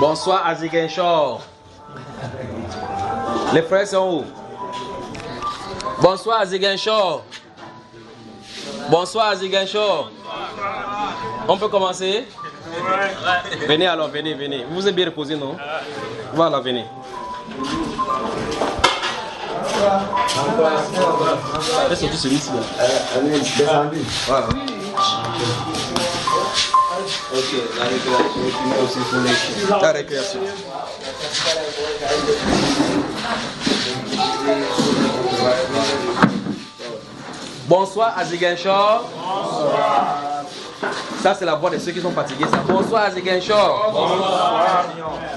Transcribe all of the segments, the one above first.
Bonsoir à Ziguinchor. Les frères sont où? Bonsoir à Ziguinchor. Bonsoir à Ziguinchor. On peut commencer? Venez alors, venez, venez. Vous vous êtes bien reposé, non? Voilà, venez. Fais sortir celui-ci là. Voilà. Ok, la récréation est aussi pour les... La récréation. Bonsoir à Ziguinchor. Bonsoir. Ça c'est la voix de ceux qui sont fatigués. Ça. Bonsoir à Ziguinchor. Bonsoir.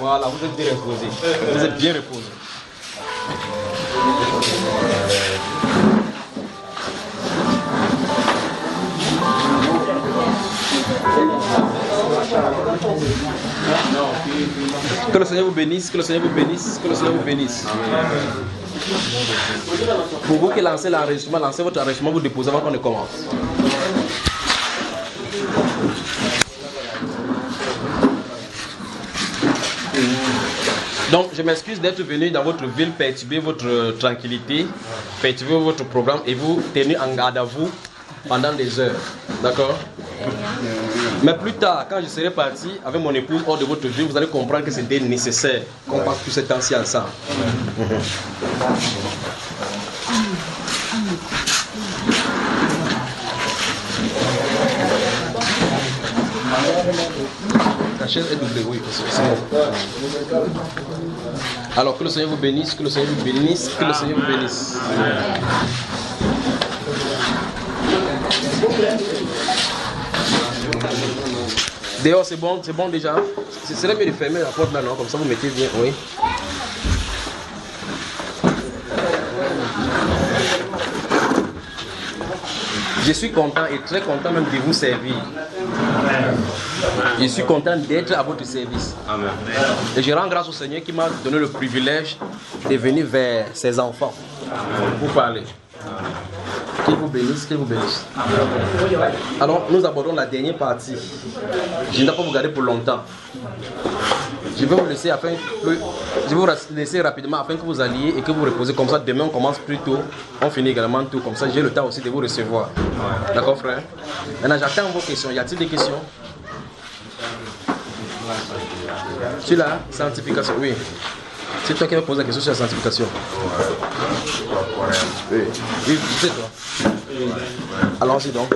Voilà, vous êtes bien reposés. Vous êtes bien reposés. Que le Seigneur vous bénisse, que le Seigneur vous bénisse, que le Seigneur vous bénisse. Pour vous qui lancez l'enregistrement, lancez votre enregistrement, vous déposez avant qu'on ne commence. Donc je m'excuse d'être venu dans votre ville perturber votre tranquillité, perturber votre programme et vous tenir en garde à vous pendant des heures. D'accord? Mais plus tard, quand je serai parti avec mon épouse hors de votre ville, vous allez comprendre que c'était nécessaire qu'on passe tout ce temps-ci ensemble. La chaise est doublée, oui, c'est bon. Alors que le Seigneur vous bénisse, que le Seigneur vous bénisse, que le Seigneur vous bénisse. Dehors c'est bon déjà. Ce serait mieux de fermer la porte là, non? Comme ça vous mettez bien, oui. Je suis content et très content même de vous servir. Je suis content d'être à votre service. Amen. Et je rends grâce au Seigneur qui m'a donné le privilège de venir vers ses enfants pour parler. Qu'il vous bénisse, qu'il vous bénisse. Alors, nous abordons la dernière partie. Je ne vais pas vous garder pour longtemps. Je vais vous laisser rapidement afin que vous alliez et que vous reposez. Comme ça, demain on commence plus tôt. On finit également tôt. Comme ça, j'ai le temps aussi de vous recevoir. D'accord, frère? Maintenant, j'attends vos questions. Y a-t-il des questions? Sur la sanctification, oui. C'est toi qui vas poser la question sur la sanctification. Oui, c'est toi. Allons-y donc.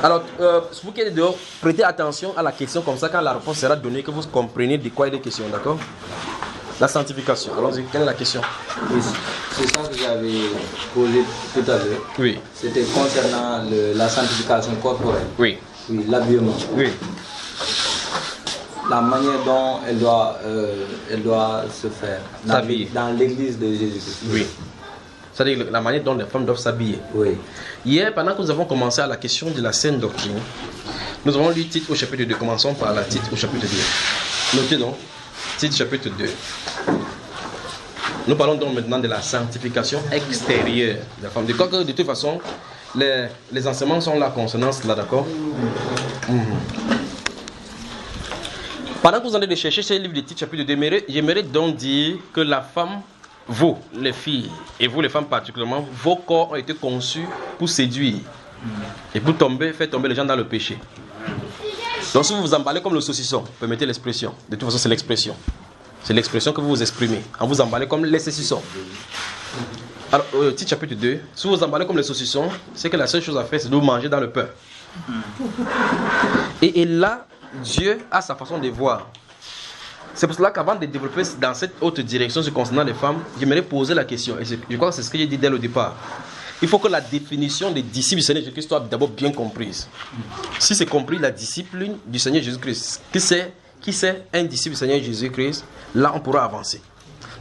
Alors, vous qui êtes dehors, prêtez attention à la question comme ça, quand la réponse sera donnée, que vous compreniez de quoi il est question, d'accord? La sanctification. Allons-y, quelle est la question? Oui, c'est ça que j'avais posé tout à l'heure. Oui. C'était concernant la sanctification corporelle. Oui. Oui, l'habillement. Oui. La manière dont elle doit se faire dans l'église de Jésus-Christ. Oui. C'est-à-dire la manière dont les femmes doivent s'habiller. Oui. Hier, pendant que nous avons commencé à la question de la saine doctrine, nous avons lu titre au chapitre 2. Commençons par la titre au chapitre 2. Notez donc, titre chapitre 2. Nous parlons donc maintenant de la sanctification extérieure de la femme. De toute façon, les enseignements sont la consonance là, d'accord? Pendant que vous allez de chercher ce livre de titre chapitre 2, j'aimerais donc dire que la femme, vous, les filles, et vous, les femmes particulièrement, vos corps ont été conçus pour séduire et pour faire tomber les gens dans le péché. Donc si vous vous emballez comme le saucisson, permettez l'expression, de toute façon c'est l'expression. C'est l'expression que vous vous exprimez, en vous emballez comme les saucissons. Alors, titre chapitre 2, si vous vous emballez comme les saucissons, c'est que la seule chose à faire, c'est de vous manger dans le pain. Et là, Dieu a sa façon de voir. C'est pour cela qu'avant de développer dans cette autre direction concernant les femmes, j'aimerais poser la question, et je crois que c'est ce que j'ai dit dès le départ. Il faut que la définition des disciples du Seigneur Jésus-Christ soit d'abord bien comprise. Si c'est compris la discipline du Seigneur Jésus-Christ, qui c'est un disciple du Seigneur Jésus-Christ, là on pourra avancer.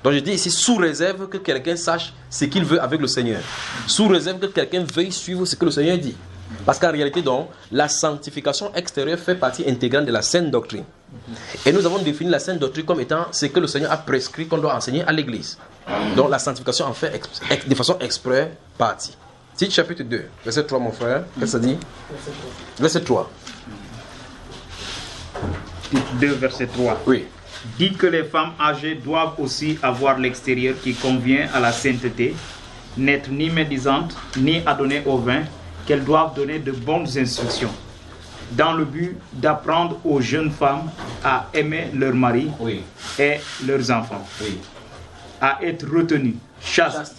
Donc je dis ici, sous réserve que quelqu'un sache ce qu'il veut avec le Seigneur. Sous réserve que quelqu'un veuille suivre ce que le Seigneur dit. Parce qu'en réalité, donc, la sanctification extérieure fait partie intégrante de la saine doctrine. Et nous avons défini la saine doctrine comme étant ce que le Seigneur a prescrit qu'on doit enseigner à l'église. Donc la sanctification en fait de façon exprès partie. Titre chapitre 2, verset 3 mon frère. Qu'est-ce que ça dit? Verset 3. Titre 2, verset 3. Oui. dit que les femmes âgées doivent aussi avoir l'extérieur qui convient à la sainteté, n'être ni médisantes, ni adonnées au vin, qu'elles doivent donner de bonnes instructions, dans le but d'apprendre aux jeunes femmes à aimer leur mari et leurs enfants, à être retenues, chastes,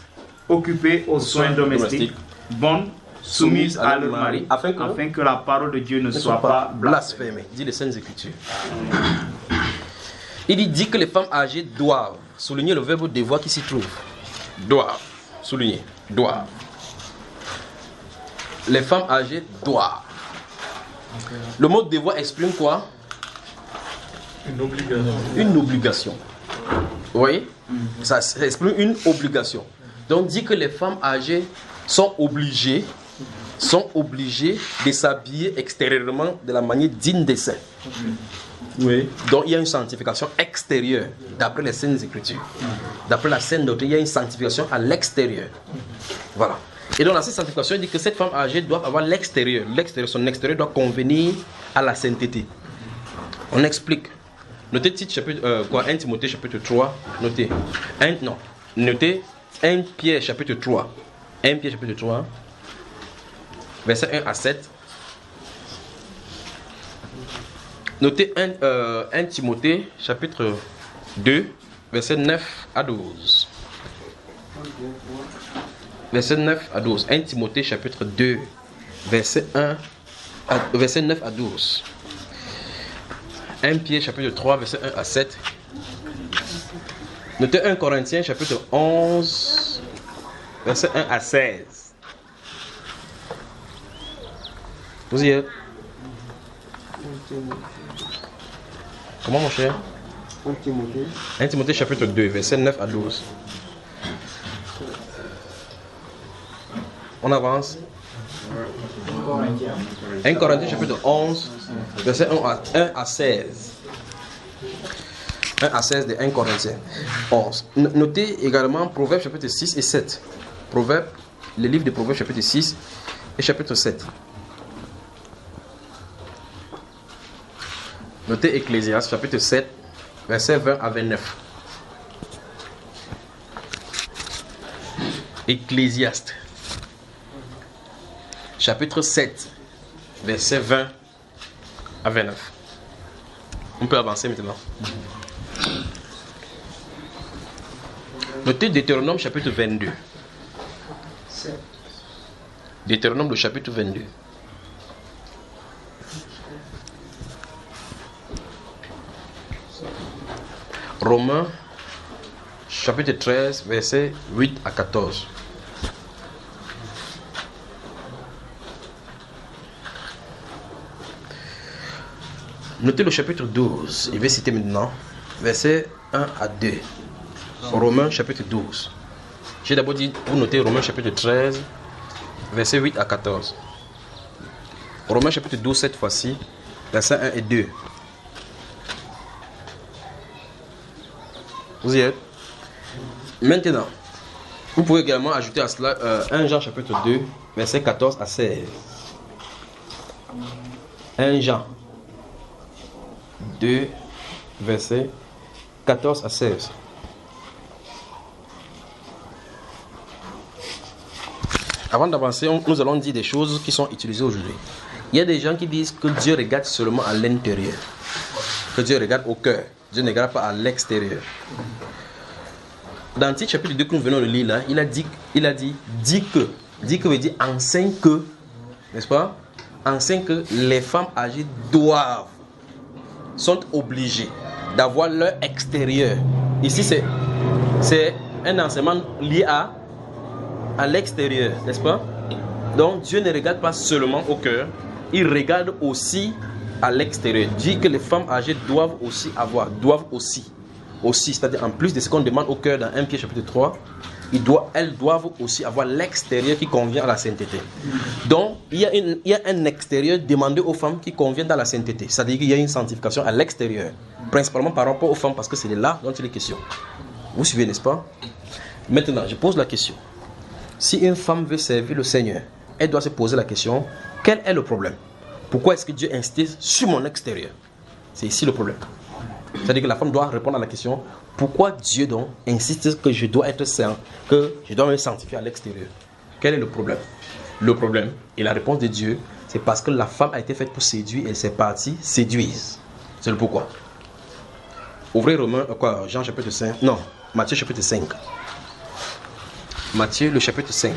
occupées aux soins domestiques, bonnes, soumises à leur mari, afin que la parole de Dieu ne soit pas blasphémée. Dit les Saintes Écritures. Il dit que les femmes âgées doivent, souligner le verbe devoir qui s'y trouve. Doivent, souligner, doivent. Les femmes âgées doivent. Le mot devoir exprime quoi? Une obligation. Une obligation. Vous voyez? Ça exprime une obligation. Donc dit que les femmes âgées sont obligées de s'habiller extérieurement de la manière digne des saints. Oui. Donc il y a une sanctification extérieure d'après les Saintes Écritures. D'après la Sainte Doctrine, il y a une sanctification à l'extérieur. Voilà. Et donc dans cette sanctification, il dit que cette femme âgée doit avoir l'extérieur. Son extérieur doit convenir à la sainteté. On explique. Notez titre chapitre 1 Timothée chapitre 3. Notez. Notez 1 Pierre chapitre 3. 1 Pierre chapitre 3. Verset 1 à 7. Notez 1 Timothée chapitre 2. Verset 9 à 12. Verset 9 à 12. 1 Timothée chapitre 2. Verset 9 à 12. 1 Pierre chapitre 3, verset 1 à 7. Notez 1 Corinthiens chapitre 11, verset 1 à 16. Vous y êtes? Comment mon cher? 1 Timothée chapitre 2, verset 9 à 12. On avance. 1 Corinthiens chapitre 11, verset 1 à 16. 1 à 16 de 1 Corinthiens 11. Notez également Proverbes chapitre 6 et 7. Proverbes, le livre de Proverbes chapitre 6 et chapitre 7. Notez Ecclésiaste chapitre 7, verset 20 à 29. Ecclésiaste chapitre 7, verset 20 à 29. On peut avancer maintenant. Notez Deutéronome chapitre 22. Deutéronome le chapitre 22. Romains chapitre 13, verset 8 à 14. Notez le chapitre 12, je vais citer maintenant, versets 1 à 2. Romains chapitre 12. J'ai d'abord dit, vous notez Romains chapitre 13, versets 8 à 14. Romains chapitre 12, cette fois-ci, versets 1 et 2. Vous y êtes? Maintenant, vous pouvez également ajouter à cela 1 Jean chapitre 2, versets 14 à 16. 1 Jean 2, versets 14 à 16. Avant d'avancer, nous allons dire des choses qui sont utilisées aujourd'hui. Il y a des gens qui disent que Dieu regarde seulement à l'intérieur, que Dieu regarde au cœur, Dieu ne regarde pas à l'extérieur. Dans le titre chapitre 2 que nous venons de lire là, il a dit que veut dire enseigne que, n'est-ce pas? Enseigne que les femmes âgées sont obligées d'avoir leur extérieur. Ici c'est un enseignement lié à l'extérieur, n'est-ce pas? Donc Dieu ne regarde pas seulement au cœur, il regarde aussi à l'extérieur. Dit que les femmes âgées doivent aussi, c'est-à-dire en plus de ce qu'on demande au cœur dans 1 Pierre chapitre 3, elles doivent aussi avoir l'extérieur qui convient à la sainteté. Donc il y a un extérieur demandé aux femmes qui convient dans la sainteté, c'est-à-dire qu'il y a une sanctification à l'extérieur, principalement par rapport aux femmes, parce que c'est là dont il est question. Vous suivez, n'est-ce pas? Maintenant, je pose la question. Si une femme veut servir le Seigneur, elle doit se poser la question, quel est le problème? Pourquoi est-ce que Dieu insiste sur mon extérieur? C'est ici le problème. C'est-à-dire que la femme doit répondre à la question, pourquoi Dieu donc insiste que je dois être saint, que je dois me sanctifier à l'extérieur? Quel est le problème? Le problème, et la réponse de Dieu, c'est parce que la femme a été faite pour séduire et ses parties séduisent. C'est le pourquoi. Ouvrez Jean chapitre 5. Non, Matthieu chapitre 5. Matthieu le chapitre 5.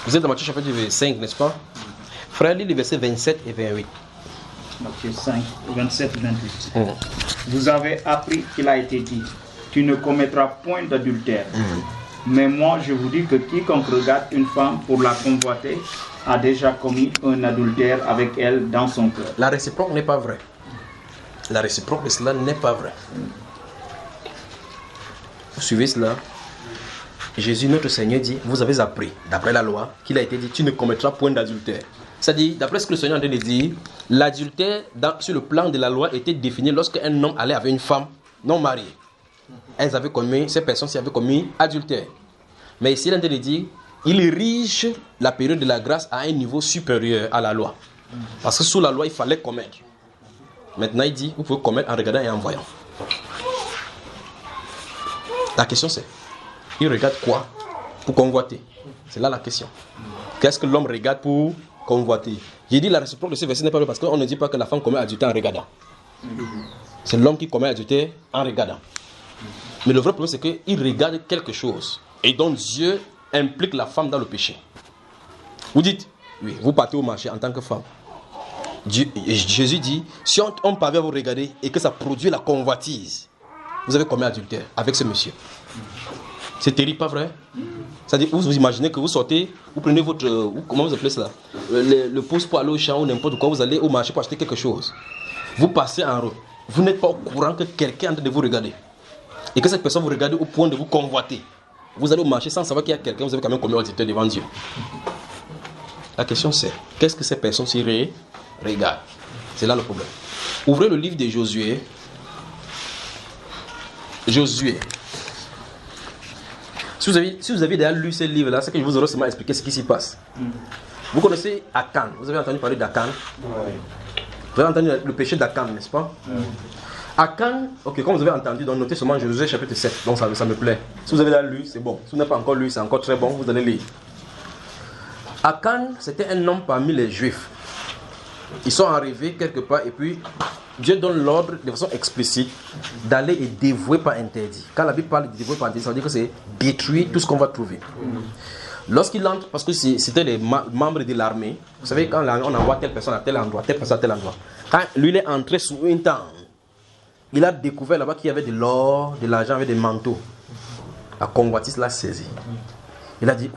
Vous êtes dans Matthieu chapitre 5, n'est-ce pas? Frère, lis les versets 27 et 28. Matthieu 5, 27 et 28. Vous avez appris qu'il a été dit, tu ne commettras point d'adultère. Mais moi, je vous dis que quiconque regarde une femme pour la convoiter a déjà commis un adultère avec elle dans son cœur. La réciproque n'est pas vraie. La réciproque de cela n'est pas vrai. Vous suivez cela? Jésus, notre Seigneur, dit, vous avez appris, d'après la loi, qu'il a été dit, tu ne commettras point d'adultère. C'est-à-dire, d'après ce que le Seigneur est en train de dire, l'adultère, sur le plan de la loi, était défini lorsque un homme allait avec une femme non mariée. Ces personnes-ci avaient commis adultère. Mais ici, il est en train de dire, il érige la période de la grâce à un niveau supérieur à la loi. Parce que sous la loi, il fallait commettre. Maintenant, il dit, vous pouvez commettre en regardant et en voyant. La question c'est, il regarde quoi pour convoiter? C'est là la question. Qu'est-ce que l'homme regarde pour convoiter? J'ai dit la réciproque de ce verset n'est pas vrai parce qu'on ne dit pas que la femme commet adultère en regardant. C'est l'homme qui commet adultère en regardant. Mais le vrai problème c'est qu'il regarde quelque chose. Et donc Dieu implique la femme dans le péché. Vous dites, oui, vous partez au marché en tant que femme. Jésus dit, si on parvient à vous regarder et que ça produit la convoitise, vous avez commis adultère avec ce monsieur. C'est terrible, pas vrai? C'est-à-dire, vous imaginez que vous sortez, vous prenez votre, comment vous appelez ça? Le pouce pour aller au champ ou n'importe quoi, vous allez au marché pour acheter quelque chose. Vous passez en route. Vous n'êtes pas au courant que quelqu'un est en train de vous regarder. Et que cette personne vous regarde au point de vous convoiter. Vous allez au marché sans savoir qu'il y a quelqu'un, vous avez quand même commis adultère devant Dieu. La question c'est, qu'est-ce que ces personnes-ci regardent? C'est là le problème. Ouvrez le livre de Josué. Josué. Si vous avez déjà lu ce livre-là, c'est que je vous aurais seulement expliqué ce qui s'y passe. Vous connaissez Akan. Vous avez entendu parler d'Akan? Vous avez entendu le péché d'Akan, n'est-ce pas? Akan, ok, comme vous avez entendu, donc notez seulement Josué chapitre 7. Donc ça me plaît. Si vous avez déjà lu, c'est bon. Si vous n'avez pas encore lu, c'est encore très bon. Vous allez lire. Akan, c'était un homme parmi les Juifs. Ils sont arrivés quelque part et puis Dieu donne l'ordre de façon explicite d'aller et dévouer par interdit. Quand la Bible parle de dévouer par interdit, ça veut dire que c'est détruire tout ce qu'on va trouver. Lorsqu'il entre, parce que c'était les membres de l'armée, vous savez, quand on envoie telle personne à tel endroit, telle personne à tel endroit. Quand lui il est entré sous une tente, il a découvert là-bas qu'il y avait de l'or, de l'argent, avec des manteaux. La convoitise l'a saisi. Il a dit,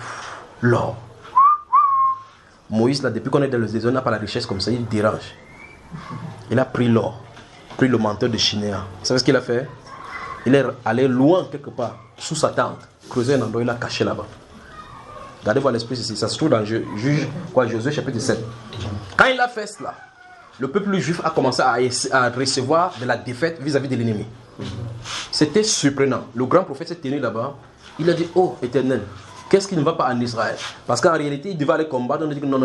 l'or. Moïse, là, depuis qu'on est dans le désert, n'a pas la richesse comme ça, il dérange. Il a pris l'or, pris le manteau de Shinéa. Vous savez ce qu'il a fait? Il est allé loin quelque part, sous sa tente, creusé un endroit, il l'a caché là-bas. Gardez-vous à l'esprit ici, ça se trouve dans Josué chapitre 7. Quand il a fait cela, le peuple juif a commencé à recevoir de la défaite vis-à-vis de l'ennemi. C'était surprenant. Le grand prophète s'est tenu là-bas, il a dit, oh Éternel, qu'est-ce qui ne va pas en Israël? Parce qu'en réalité, il devait aller combattre. On a dit que non.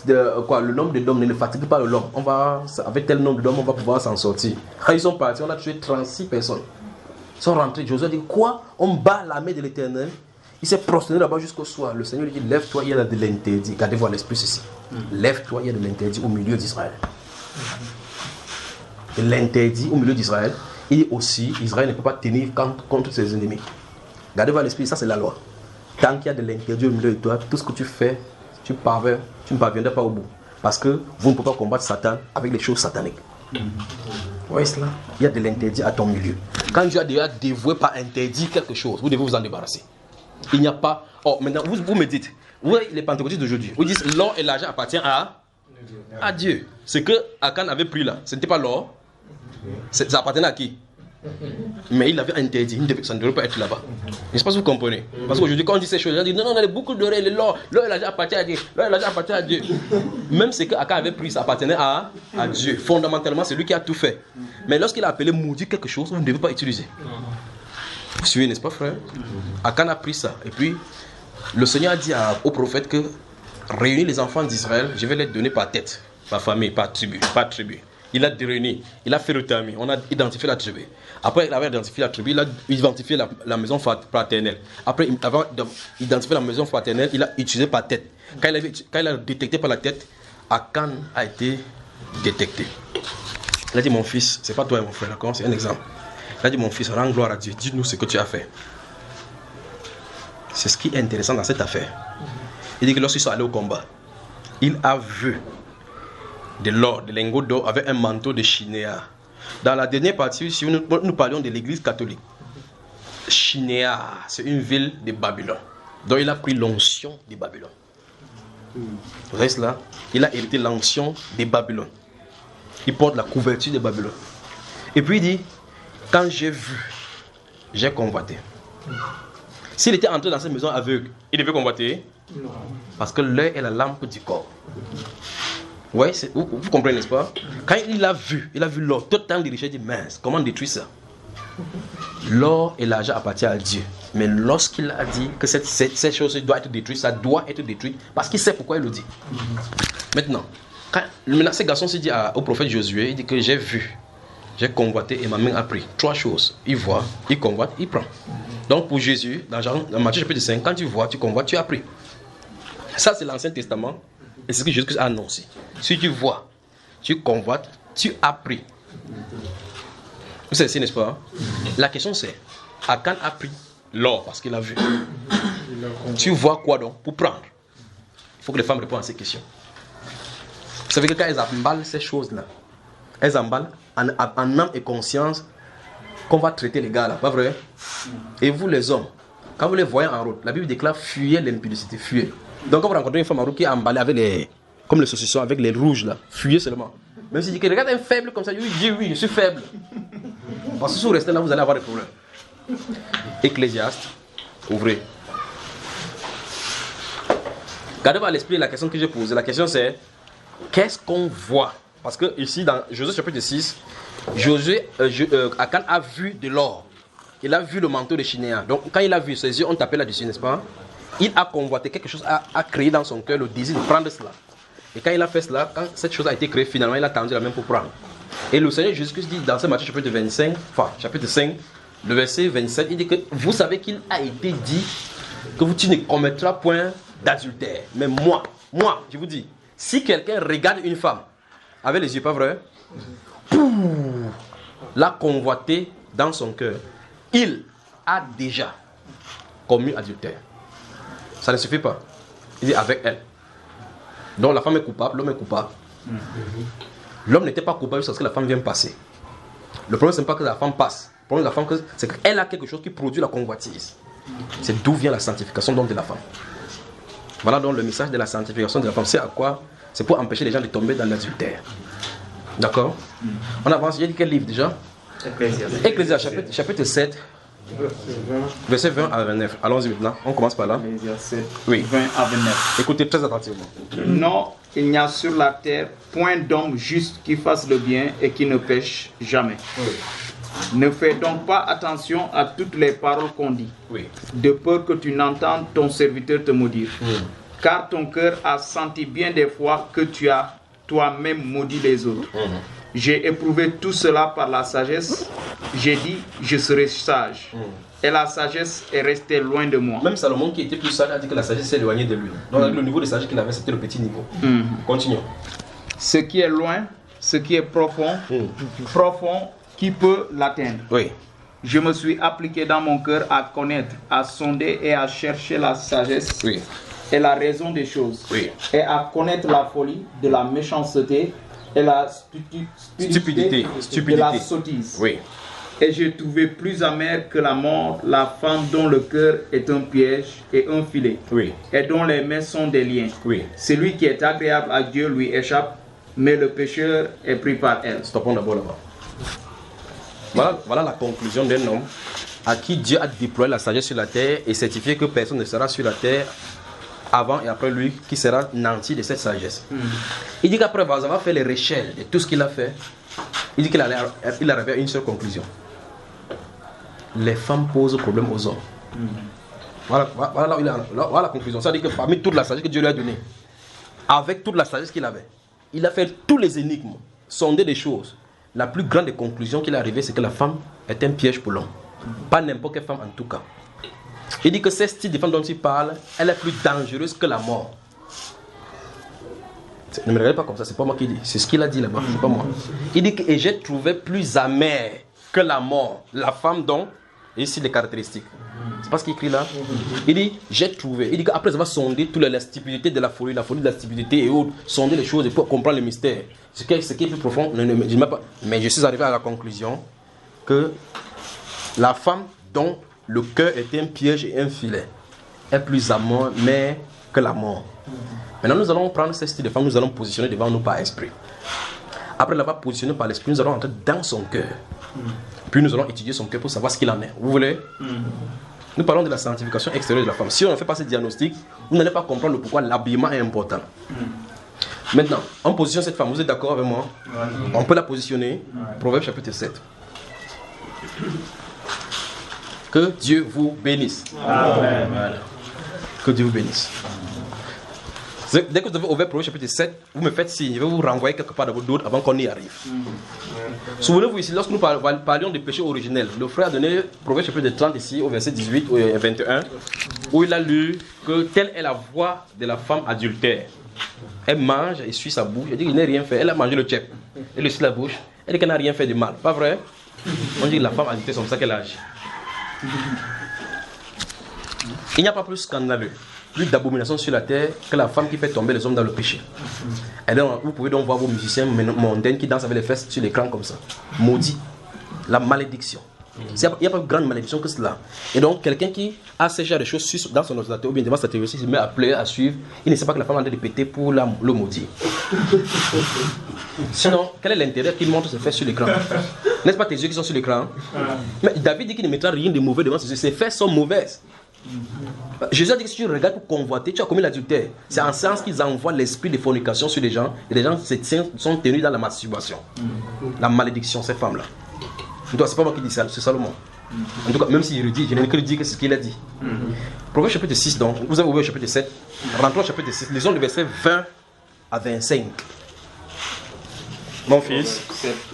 Le nombre d'hommes ne fatigue pas l'homme. Avec tel nombre d'hommes, on va pouvoir s'en sortir. Quand ils sont partis, on a tué 36 personnes. Ils sont rentrés. Josué a dit, quoi? On bat l'armée de l'Éternel. Il s'est prosterné là-bas jusqu'au soir. Le Seigneur lui dit, lève-toi, il y a de l'interdit. Gardez-vous à l'esprit ici. Lève-toi, il y a de l'interdit au milieu d'Israël. Et l'interdit au milieu d'Israël, et aussi, Israël ne peut pas tenir contre ses ennemis. Gardez-vous à l'esprit, ça c'est la loi. Tant qu'il y a de l'interdit au milieu de toi, tout ce que tu fais, tu ne parviendras pas au bout. Parce que vous ne pouvez pas combattre Satan avec les choses sataniques. Vous voyez cela? Il y a de l'interdit à ton milieu. Quand Dieu a déjà dévoué par interdit quelque chose, vous devez vous en débarrasser. Il n'y a pas... Oh, maintenant, vous me dites, vous voyez les pentecôtistes d'aujourd'hui, vous dites l'or et l'argent appartiennent à Dieu. Ce que Akan avait pris là, ce n'était pas l'or, ça appartenait à qui? Mais il avait interdit, ça ne devrait pas être là-bas. Je ne sais pas si vous comprenez. Parce qu'aujourd'hui, quand on dit ces choses, on dit non, on a beaucoup d'oreilles, l'or et l'argent appartient à Dieu. L'or et l'argent appartient à Dieu. Même ce que Akan avait pris, ça appartenait à Dieu. Fondamentalement, c'est lui qui a tout fait. Mais lorsqu'il a appelé maudit quelque chose, vous ne devez pas utiliser. Vous suivez, n'est-ce pas, frère? Akan a pris ça. Et puis, le Seigneur a dit au prophète que réunis les enfants d'Israël, je vais les donner par tête, par famille, par tribu. Il a réuni, il a fait le tamis, on a identifié la tribu. Après, il avait identifié la tribu, il a identifié la maison paternelle. Après, avant d'identifier la maison paternelle, il a utilisé par tête. Quand il a détecté par la tête, Akan a été détecté. Il a dit, mon fils, c'est pas toi et mon frère, d'accord? C'est un exemple. Il a dit, mon fils, rends gloire à Dieu, dis-nous ce que tu as fait. C'est ce qui est intéressant dans cette affaire. Il dit que lorsqu'ils sont allés au combat, il a vu de l'or, des lingots d'or avec un manteau de Shinéa. Dans la dernière partie, si nous parlions de l'église catholique, Shinéa, c'est une ville de Babylone. Donc il a pris l'onction de Babylone. Vous voyez cela? Il a hérité l'onction de Babylone. Il porte la couverture de Babylone. Et puis il dit, quand j'ai vu, j'ai convoité. S'il était entré dans cette maison aveugle, il devait convoiter? Non. Parce que l'œil est la lampe du corps. Ouais, vous comprenez, n'est-ce pas? Quand il a vu l'or, tout le temps dirigé, il dit, mince, comment détruire ça? L'or et l'argent appartiennent à Dieu. Mais lorsqu'il a dit que cette chose doit être détruite, ça doit être détruit, parce qu'il sait pourquoi il le dit. Maintenant, ce garçon s'est dit au prophète Josué, il dit que j'ai vu, j'ai convoité et ma main a pris. 3 choses. Il voit, il convoite, il prend. Donc pour Jésus, dans Matthieu chapitre 5, quand tu vois, tu convoites, tu as pris. Ça c'est l'Ancien Testament. Et c'est ce que Jésus a annoncé. Si tu vois, tu convoites, tu as pris. Vous savez, n'est-ce pas? La question c'est, Akan a pris l'or parce qu'il a vu. Tu vois quoi donc pour prendre? Il faut que les femmes répondent à ces questions. Vous savez que quand elles emballent ces choses-là, elles emballent en âme et conscience qu'on va traiter les gars là, pas vrai? Et vous les hommes, quand vous les voyez en route, la Bible déclare fuyez l'impudicité, fuyez. Donc quand vous rencontrez une femme en route qui est emballée avec les, comme les saucissons, avec les rouges là, fuyez seulement. Même si dit que regarde un faible comme ça, il dit oui, je suis faible. Parce que si vous restez là, vous allez avoir des problèmes. Ecclésiaste, ouvrez. Gardez-vous à l'esprit la question que j'ai posée. La question c'est, qu'est-ce qu'on voit? Parce que ici dans Josué chapitre 6, Akan a vu de l'or. Il a vu le manteau de Shinéa. Donc quand il a vu, ses yeux ont tapé là-dessus, n'est-ce pas? Il a convoité quelque chose, a créé dans son cœur le désir de prendre cela. Et quand il a fait cela, quand cette chose a été créée, finalement il a tendu la main pour prendre. Et le Seigneur Jésus-Christ dit dans ce Matthieu chapitre 25, chapitre 5, le verset 27, il dit que vous savez qu'il a été dit que tu ne commettras point d'adultère. Mais moi, je vous dis, si quelqu'un regarde une femme avec les yeux, pas vrai, l'a convoité dans son cœur, il a déjà commis adultère. Ça ne suffit pas. Il dit avec elle. Donc la femme est coupable, l'homme est coupable. L'homme n'était pas coupable parce que la femme vient passer. Le problème, ce n'est pas que la femme passe. Le problème de la femme, c'est qu'elle a quelque chose qui produit la convoitise. C'est d'où vient la sanctification donc de la femme. Voilà donc le message de la sanctification de la femme. C'est à quoi? C'est pour empêcher les gens de tomber dans l'adultère. D'accord? On avance. Il y a dit quel livre déjà? Ecclésiaste chapitre 7. Verset 20 à 29. Allons-y maintenant. On commence par là. Verset oui. 20 à 29. Écoutez très attentivement. Non, il n'y a sur la terre point d'homme juste qui fasse le bien et qui ne pêche jamais. Oui. Ne fais donc pas attention à toutes les paroles qu'on dit, oui, de peur que tu n'entendes ton serviteur te maudire. Car ton cœur a senti bien des fois que tu as toi-même maudit les autres. J'ai éprouvé tout cela par la sagesse. J'ai dit, je serai sage. Et la sagesse est restée loin de moi. Même Salomon qui était plus sage a dit que la sagesse s'est éloignée de lui. Donc le niveau de sagesse qu'il avait, c'était le petit niveau. Continuons. Ce qui est loin, ce qui est profond, profond, qui peut l'atteindre? Oui. Je me suis appliqué dans mon cœur à connaître, à sonder et à chercher la sagesse, oui, et la raison des choses, oui, et à connaître la folie de la méchanceté et la stupidité de la sottise. Oui. Et j'ai trouvé plus amer que la mort la femme dont le cœur est un piège et un filet, oui, et dont les mains sont des liens. Oui. Celui qui est agréable à Dieu lui échappe, mais le pécheur est pris par elle. Stoppons d'abord là-bas. Voilà la conclusion d'un homme à qui Dieu a déployé la sagesse sur la terre et certifié que personne ne sera sur la terre avant et après lui qui sera nanti de cette sagesse. Il dit qu'après avoir fait les recherches de tout ce qu'il a fait, il dit qu'il arrive à une seule conclusion. les femmes posent problème aux hommes. Voilà la conclusion. Ça veut dire que parmi toute la sagesse que Dieu lui a donnée, avec toute la sagesse qu'il avait, il a fait tous les énigmes, sondé des choses. La plus grande des conclusions qu'il est arrivé, c'est que la femme est un piège pour l'homme. Pas n'importe quelle femme en tout cas. Il dit que ce style de femme dont il parle, elle est plus dangereuse que la mort. Ne me regardez pas comme ça, c'est pas moi qui dis. C'est ce qu'il a dit là-bas, c'est pas moi. Il dit que et j'ai trouvé plus amère que la mort, la femme dont, et ici les caractéristiques. C'est pas ce qu'il écrit là. Il dit, j'ai trouvé. Il dit qu'après avoir sondé toutes les stupidité de la folie de la stupidité et autres, sonder les choses et pour comprendre le mystère. Ce qui est plus profond, mais je suis arrivé à la conclusion que la femme dont le cœur est un piège et un filet est plus amère que la mort. Maintenant, nous allons prendre ce style de femme, nous allons positionner devant nous par esprit. Après l'avoir positionné par l'esprit, nous allons entrer dans son cœur. Puis nous allons étudier son cœur pour savoir ce qu'il en est. Vous voulez? Nous parlons de la sanctification extérieure de la femme. Si on ne fait pas ce diagnostic, vous n'allez pas comprendre pourquoi l'habillement est important. Maintenant, on positionne cette femme. Vous êtes d'accord avec moi? On peut la positionner. Proverbe chapitre 7. Que Dieu vous bénisse. Amen. Voilà. Que Dieu vous bénisse. Dès que vous avez ouvert Proverbe chapitre 7, vous me faites signe. Je vais vous renvoyer quelque part dans vos doutes avant qu'on y arrive. Souvenez-vous ici, lorsque nous parlions des péchés originels, le frère a donné Proverbe chapitre 30 ici, au verset 18 et 21, où il a lu que telle est la voix de la femme adultère. Elle mange et suit sa bouche. Elle dit qu'il n'a rien fait. Elle a mangé le tchèp. Elle suit la bouche. Elle dit qu'elle n'a rien fait de mal. Pas vrai? On dit que la femme adultère, c'est comme ça qu'elle agit. Il n'y a pas plus scandaleux, plus d'abomination sur la terre que la femme qui fait tomber les hommes dans le péché. Et donc, vous pouvez donc voir vos musiciens mondains qui dansent avec les fesses sur l'écran comme ça. Maudit. La malédiction. Il n'y a pas de grande malédiction que cela. Et donc, quelqu'un qui a ce genre de choses dans son ordinateur ou bien devant sa télévision, il se met à pleurer, à suivre, il ne sait pas que la femme est en train de péter pour le maudire. Sinon, quel est l'intérêt qu'il montre ses fesses sur l'écran? N'est-ce pas tes yeux qui sont sur l'écran? Mais David dit qu'il ne mettra rien de mauvais devant ses yeux. Ses fesses sont mauvaises. Jésus a dit que si tu regardes pour convoiter, tu as commis l'adultère. C'est en sens qu'ils envoient l'esprit de fornication sur les gens. Et les gens sont tenus dans la masturbation. La malédiction, ces femmes-là. Donc, c'est pas moi qui dis ça, c'est Salomon. En tout cas, même s'il le dit, je n'ai que le dire que c'est ce qu'il a dit. Proverbe chapitre 6, donc, vous avez ouvert le chapitre 7. Rentrons au chapitre 6. Lisons le verset 20 à 25. Mon fils.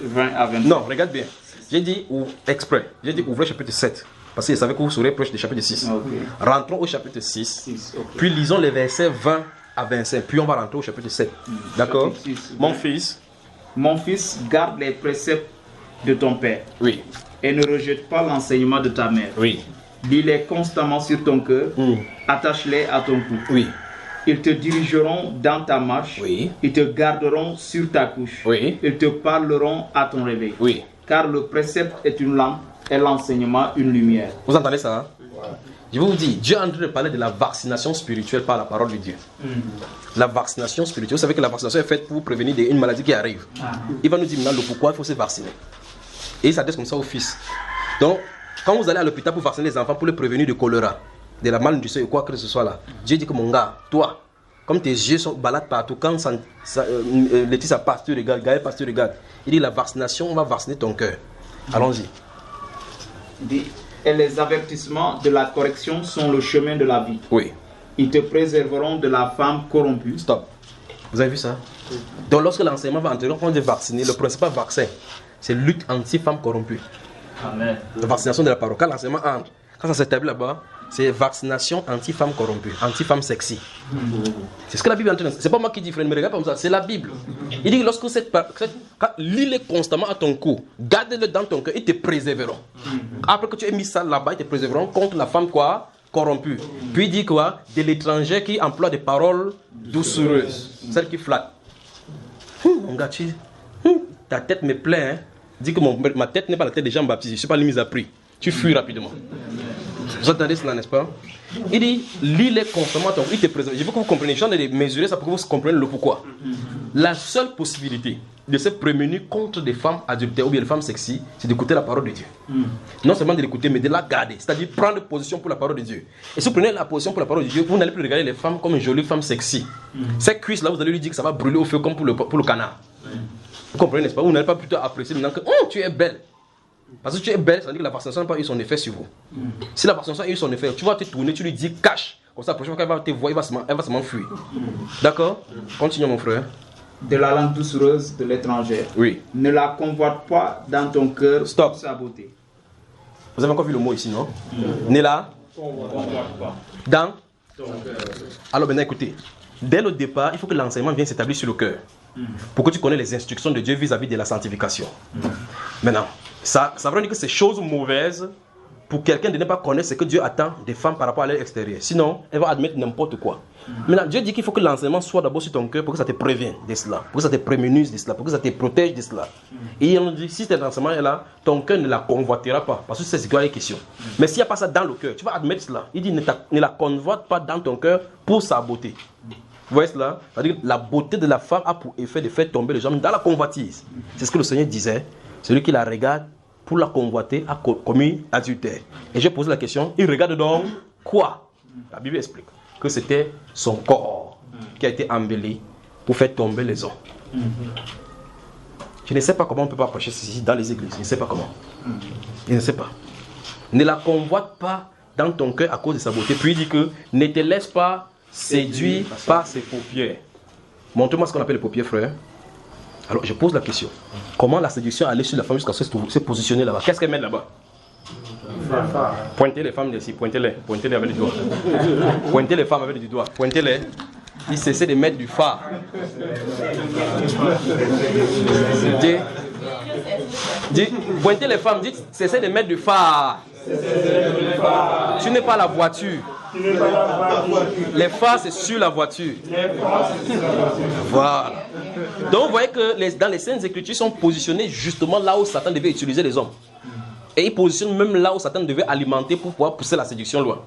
20 à 25. Non, regarde bien. J'ai dit exprès. J'ai dit ouvrez le chapitre 7. Parce que je savais que vous serez proche du chapitre 6. Okay. Rentrons au chapitre 6. Okay. Puis lisons les versets 20 à 25. Puis on va rentrer au chapitre 7. D'accord? Mon fils. Mon fils, garde les préceptes de ton père. Oui. Et ne rejette pas l'enseignement de ta mère. Oui. Lis-les constamment sur ton cœur. Attache-les à ton cou. Oui. Ils te dirigeront dans ta marche. Oui. Ils te garderont sur ta couche. Oui. Ils te parleront à ton réveil. Oui. Car le précepte est une lampe et l'enseignement une lumière. Vous entendez ça? Hein? Je vous dis, Dieu est en train de parler de la vaccination spirituelle par la parole de Dieu. La vaccination spirituelle, vous savez que la vaccination est faite pour prévenir une maladie qui arrive. Il va nous dire maintenant le pourquoi il faut se vacciner. Et il s'adresse comme ça au fils. Donc, quand vous allez à l'hôpital pour vacciner les enfants, pour les prévenir de choléra, de la malnutrition et quoi que ce soit là, Dieu dit que mon gars, toi, comme tes yeux sont balades partout, quand Laetitia passe, tu regardes, Gaël passe, tu regardes. Il dit la vaccination, on va vacciner ton cœur. Allons-y. Et les avertissements de la correction sont le chemin de la vie. Oui. Ils te préserveront de la femme corrompue. Stop. Vous avez vu ça? Donc lorsque l'enseignement va entrer, on dit vacciner, le principal vaccin, c'est lutte anti-femme corrompue. Amen. La vaccination de la parole. Quand l'enseignement entre, quand ça s'établit là-bas, c'est vaccination anti-femme corrompue, anti-femme sexy. C'est ce que la Bible est en train de dire. C'est pas moi qui dis, frère, ne me regarde pas comme ça, c'est la Bible. Il dit que lorsque lis-le constamment à ton cou, garde-le dans ton cœur, ils te préserveront. Après que tu aies mis ça là-bas, ils te préserveront contre la femme quoi? Corrompue. Puis il dit quoi? De l'étranger qui emploie des paroles doucereuses, celles qui flattent. Mon gars, ta tête me plaît, hein? Dis que ma tête n'est pas la tête des gens baptisés, je ne suis pas mise à prix. Tu fuis rapidement. Vous entendez cela, n'est-ce pas? Il dit, lis-les constamment, il te présente. Je veux que vous compreniez, je vais mesurer ça pour que vous compreniez le pourquoi. La seule possibilité de se prémunir contre des femmes adultères ou bien des femmes sexy, c'est d'écouter la parole de Dieu. Non seulement de l'écouter, mais de la garder. C'est-à-dire prendre position pour la parole de Dieu. Et si vous prenez la position pour la parole de Dieu, vous n'allez plus regarder les femmes comme une jolie femme sexy. Ces cuisses-là, vous allez lui dire que ça va brûler au feu comme pour le canard. Vous comprenez, n'est-ce pas? Vous n'allez pas plutôt apprécier maintenant que tu es belle. Parce que tu es belle, ça veut dire que la vaccination n'a pas eu son effet sur vous. Si la vaccination a eu son effet, tu vas te tourner, tu lui dis cache. Comme ça, la prochaine fois qu'elle va te voir, elle va se m'enfuir. D'accord? Continue, mon frère. De la langue doucereuse de l'étranger. Oui. Ne la convoite pas dans ton cœur Stop. pour sa beauté. Vous avez encore vu le mot ici, non? Ne la Convoite pas. dans. Ton cœur. Alors maintenant, écoutez. Dès le départ, il faut que l'enseignement vienne s'établir sur le cœur. Pour que tu connais les instructions de Dieu vis-à-vis de la sanctification. Maintenant, ça veut dire que c'est chose mauvaise pour quelqu'un de ne pas connaître ce que Dieu attend des femmes par rapport à leur extérieur. Sinon, elle va admettre n'importe quoi. Maintenant, Dieu dit qu'il faut que l'enseignement soit d'abord sur ton cœur pour que ça te prévienne de cela, pour que ça te prémunisse de cela, pour que ça te protège de cela. Et il nous dit, si cet enseignement est là, ton cœur ne la convoitera pas, parce que c'est ce qu'il y a les questions. Mais s'il n'y a pas ça dans le cœur, tu vas admettre cela. Il dit, ne la convoite pas dans ton cœur pour sa beauté. Vous voyez cela? C'est-à-dire que la beauté de la femme a pour effet de faire tomber les hommes dans la convoitise. C'est ce que le Seigneur disait. Celui qui la regarde pour la convoiter a commis adultère. Et j'ai posé la question, il regarde donc quoi? La Bible explique que c'était son corps qui a été embelli pour faire tomber les hommes. Je ne sais pas comment on ne peut pas prêcher ceci dans les églises. Je ne sais pas comment. Je ne sais pas. Ne la convoite pas dans ton cœur à cause de sa beauté. Puis il dit que ne te laisse pas séduire par ses paupières. Montre-moi ce qu'on appelle les paupières, frère. Alors je pose la question. Comment la séduction allait sur la femme jusqu'à se positionner là-bas? Qu'est-ce qu'elle met là-bas? Pointez les femmes d'ici, pointez-les avec les doigts. Pointez les femmes avec les doigts, pointez-les. Ils cessaient de mettre du phare. Pointez les femmes, dites, cessez de mettre du phare. Tu n'es pas la voiture. Les phares, c'est sur la voiture. Voilà. Donc vous voyez que dans les Saintes Écritures, ils sont positionnés justement là où Satan devait utiliser les hommes. Et ils positionnent même là où Satan devait alimenter pour pouvoir pousser la séduction loin.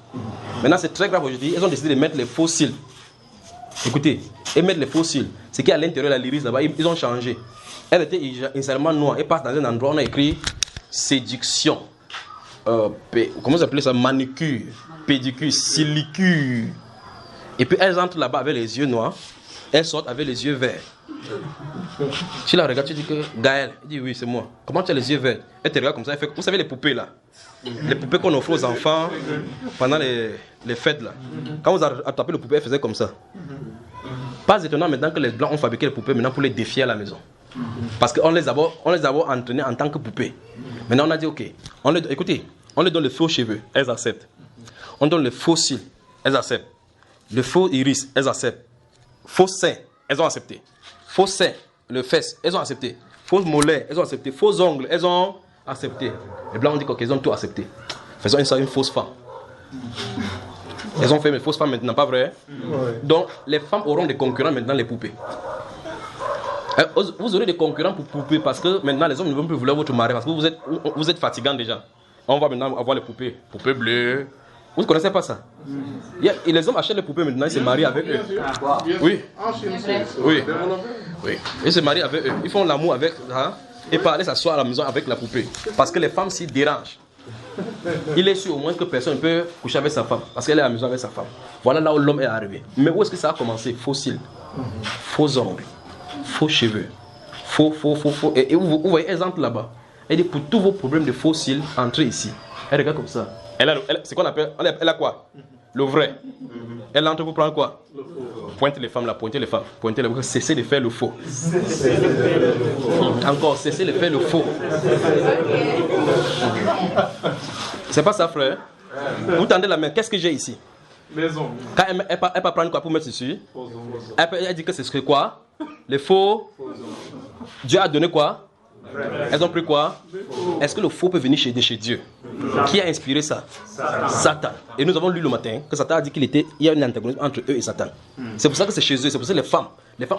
Maintenant c'est très grave aujourd'hui, ils ont décidé de mettre les faux cils. Écoutez, et mettre les faux cils. Ce qui est à l'intérieur de la l'iris là-bas, ils ont changé. Elle était initialement noire, elle passe dans un endroit où on a écrit séduction. Comment vous appelez ça? Manicure, pédicure, silicure. Et puis elles entrent là-bas avec les yeux noirs, elles sortent avec les yeux verts. Tu la regardes, tu dis que Gaël, il dit oui, c'est moi. Comment tu as les yeux verts? Elle te regarde comme ça, elle fait, vous savez les poupées là, les poupées qu'on offre aux enfants pendant les fêtes là. Quand vous attrapez les poupées, elle faisait comme ça. Pas étonnant maintenant que les blancs ont fabriqué les poupées maintenant pour les défier à la maison. Parce qu'on les a entraînées en tant que poupées. Maintenant on a dit ok, écoutez, on leur donne les faux cheveux, elles acceptent. On donne les faux cils, elles acceptent. Le faux iris, elles acceptent. Faux seins, elles ont accepté. Faux seins, le fesse, elles ont accepté. Faux mollets, elles ont accepté. Faux ongles, elles ont accepté. Les blancs ont dit qu'elles ont tout accepté. Faisons une fausse femme. Elles ont fait une fausse femme maintenant, pas vrai? Donc les femmes auront des concurrents maintenant, les poupées. Vous aurez des concurrents pour poupées parce que maintenant les hommes ne vont plus vouloir votre mari parce que vous êtes fatigant déjà. On va maintenant avoir les poupées. Poupées bleues. Vous ne connaissez pas ça? Et les hommes achètent les poupées maintenant, ils se marient avec eux. Oui. Oui. Oui. Ils se marient avec eux. Ils font l'amour avec. Et pas aller s'asseoir à la maison avec la poupée. Parce que les femmes s'y dérangent. Il est sûr au moins que personne ne peut coucher avec sa femme. Parce qu'elle est à la maison avec sa femme. Voilà là où l'homme est arrivé. Mais où est-ce que ça a commencé? Faux cils, faux ongles, faux cheveux, faux. Et vous voyez, elles entrent là-bas. Elle dit pour tous vos problèmes de faux cils, entrez ici. Elle regarde comme ça. C'est qu'on appelle. Elle a quoi? Le vrai. Elle entre pour prendre quoi? Pointe les femmes là, pointez les femmes. Pointez les femmes. Cessez de faire le faux. Encore, cessez de faire le faux. C'est pas ça, frère. Vous tendez la main. Qu'est-ce que j'ai ici? Maison. Quand elle peut prendre quoi pour mettre dessus? Elle dit que c'est ce que quoi? Les faux. Dieu a donné quoi? Elles ont pris quoi? Est-ce que le faux peut venir de chez Dieu? Qui a inspiré ça? Satan. Et nous avons lu le matin que Satan a dit qu'il y a une antagonisme entre eux et Satan. C'est pour ça que c'est chez eux. C'est pour ça que les femmes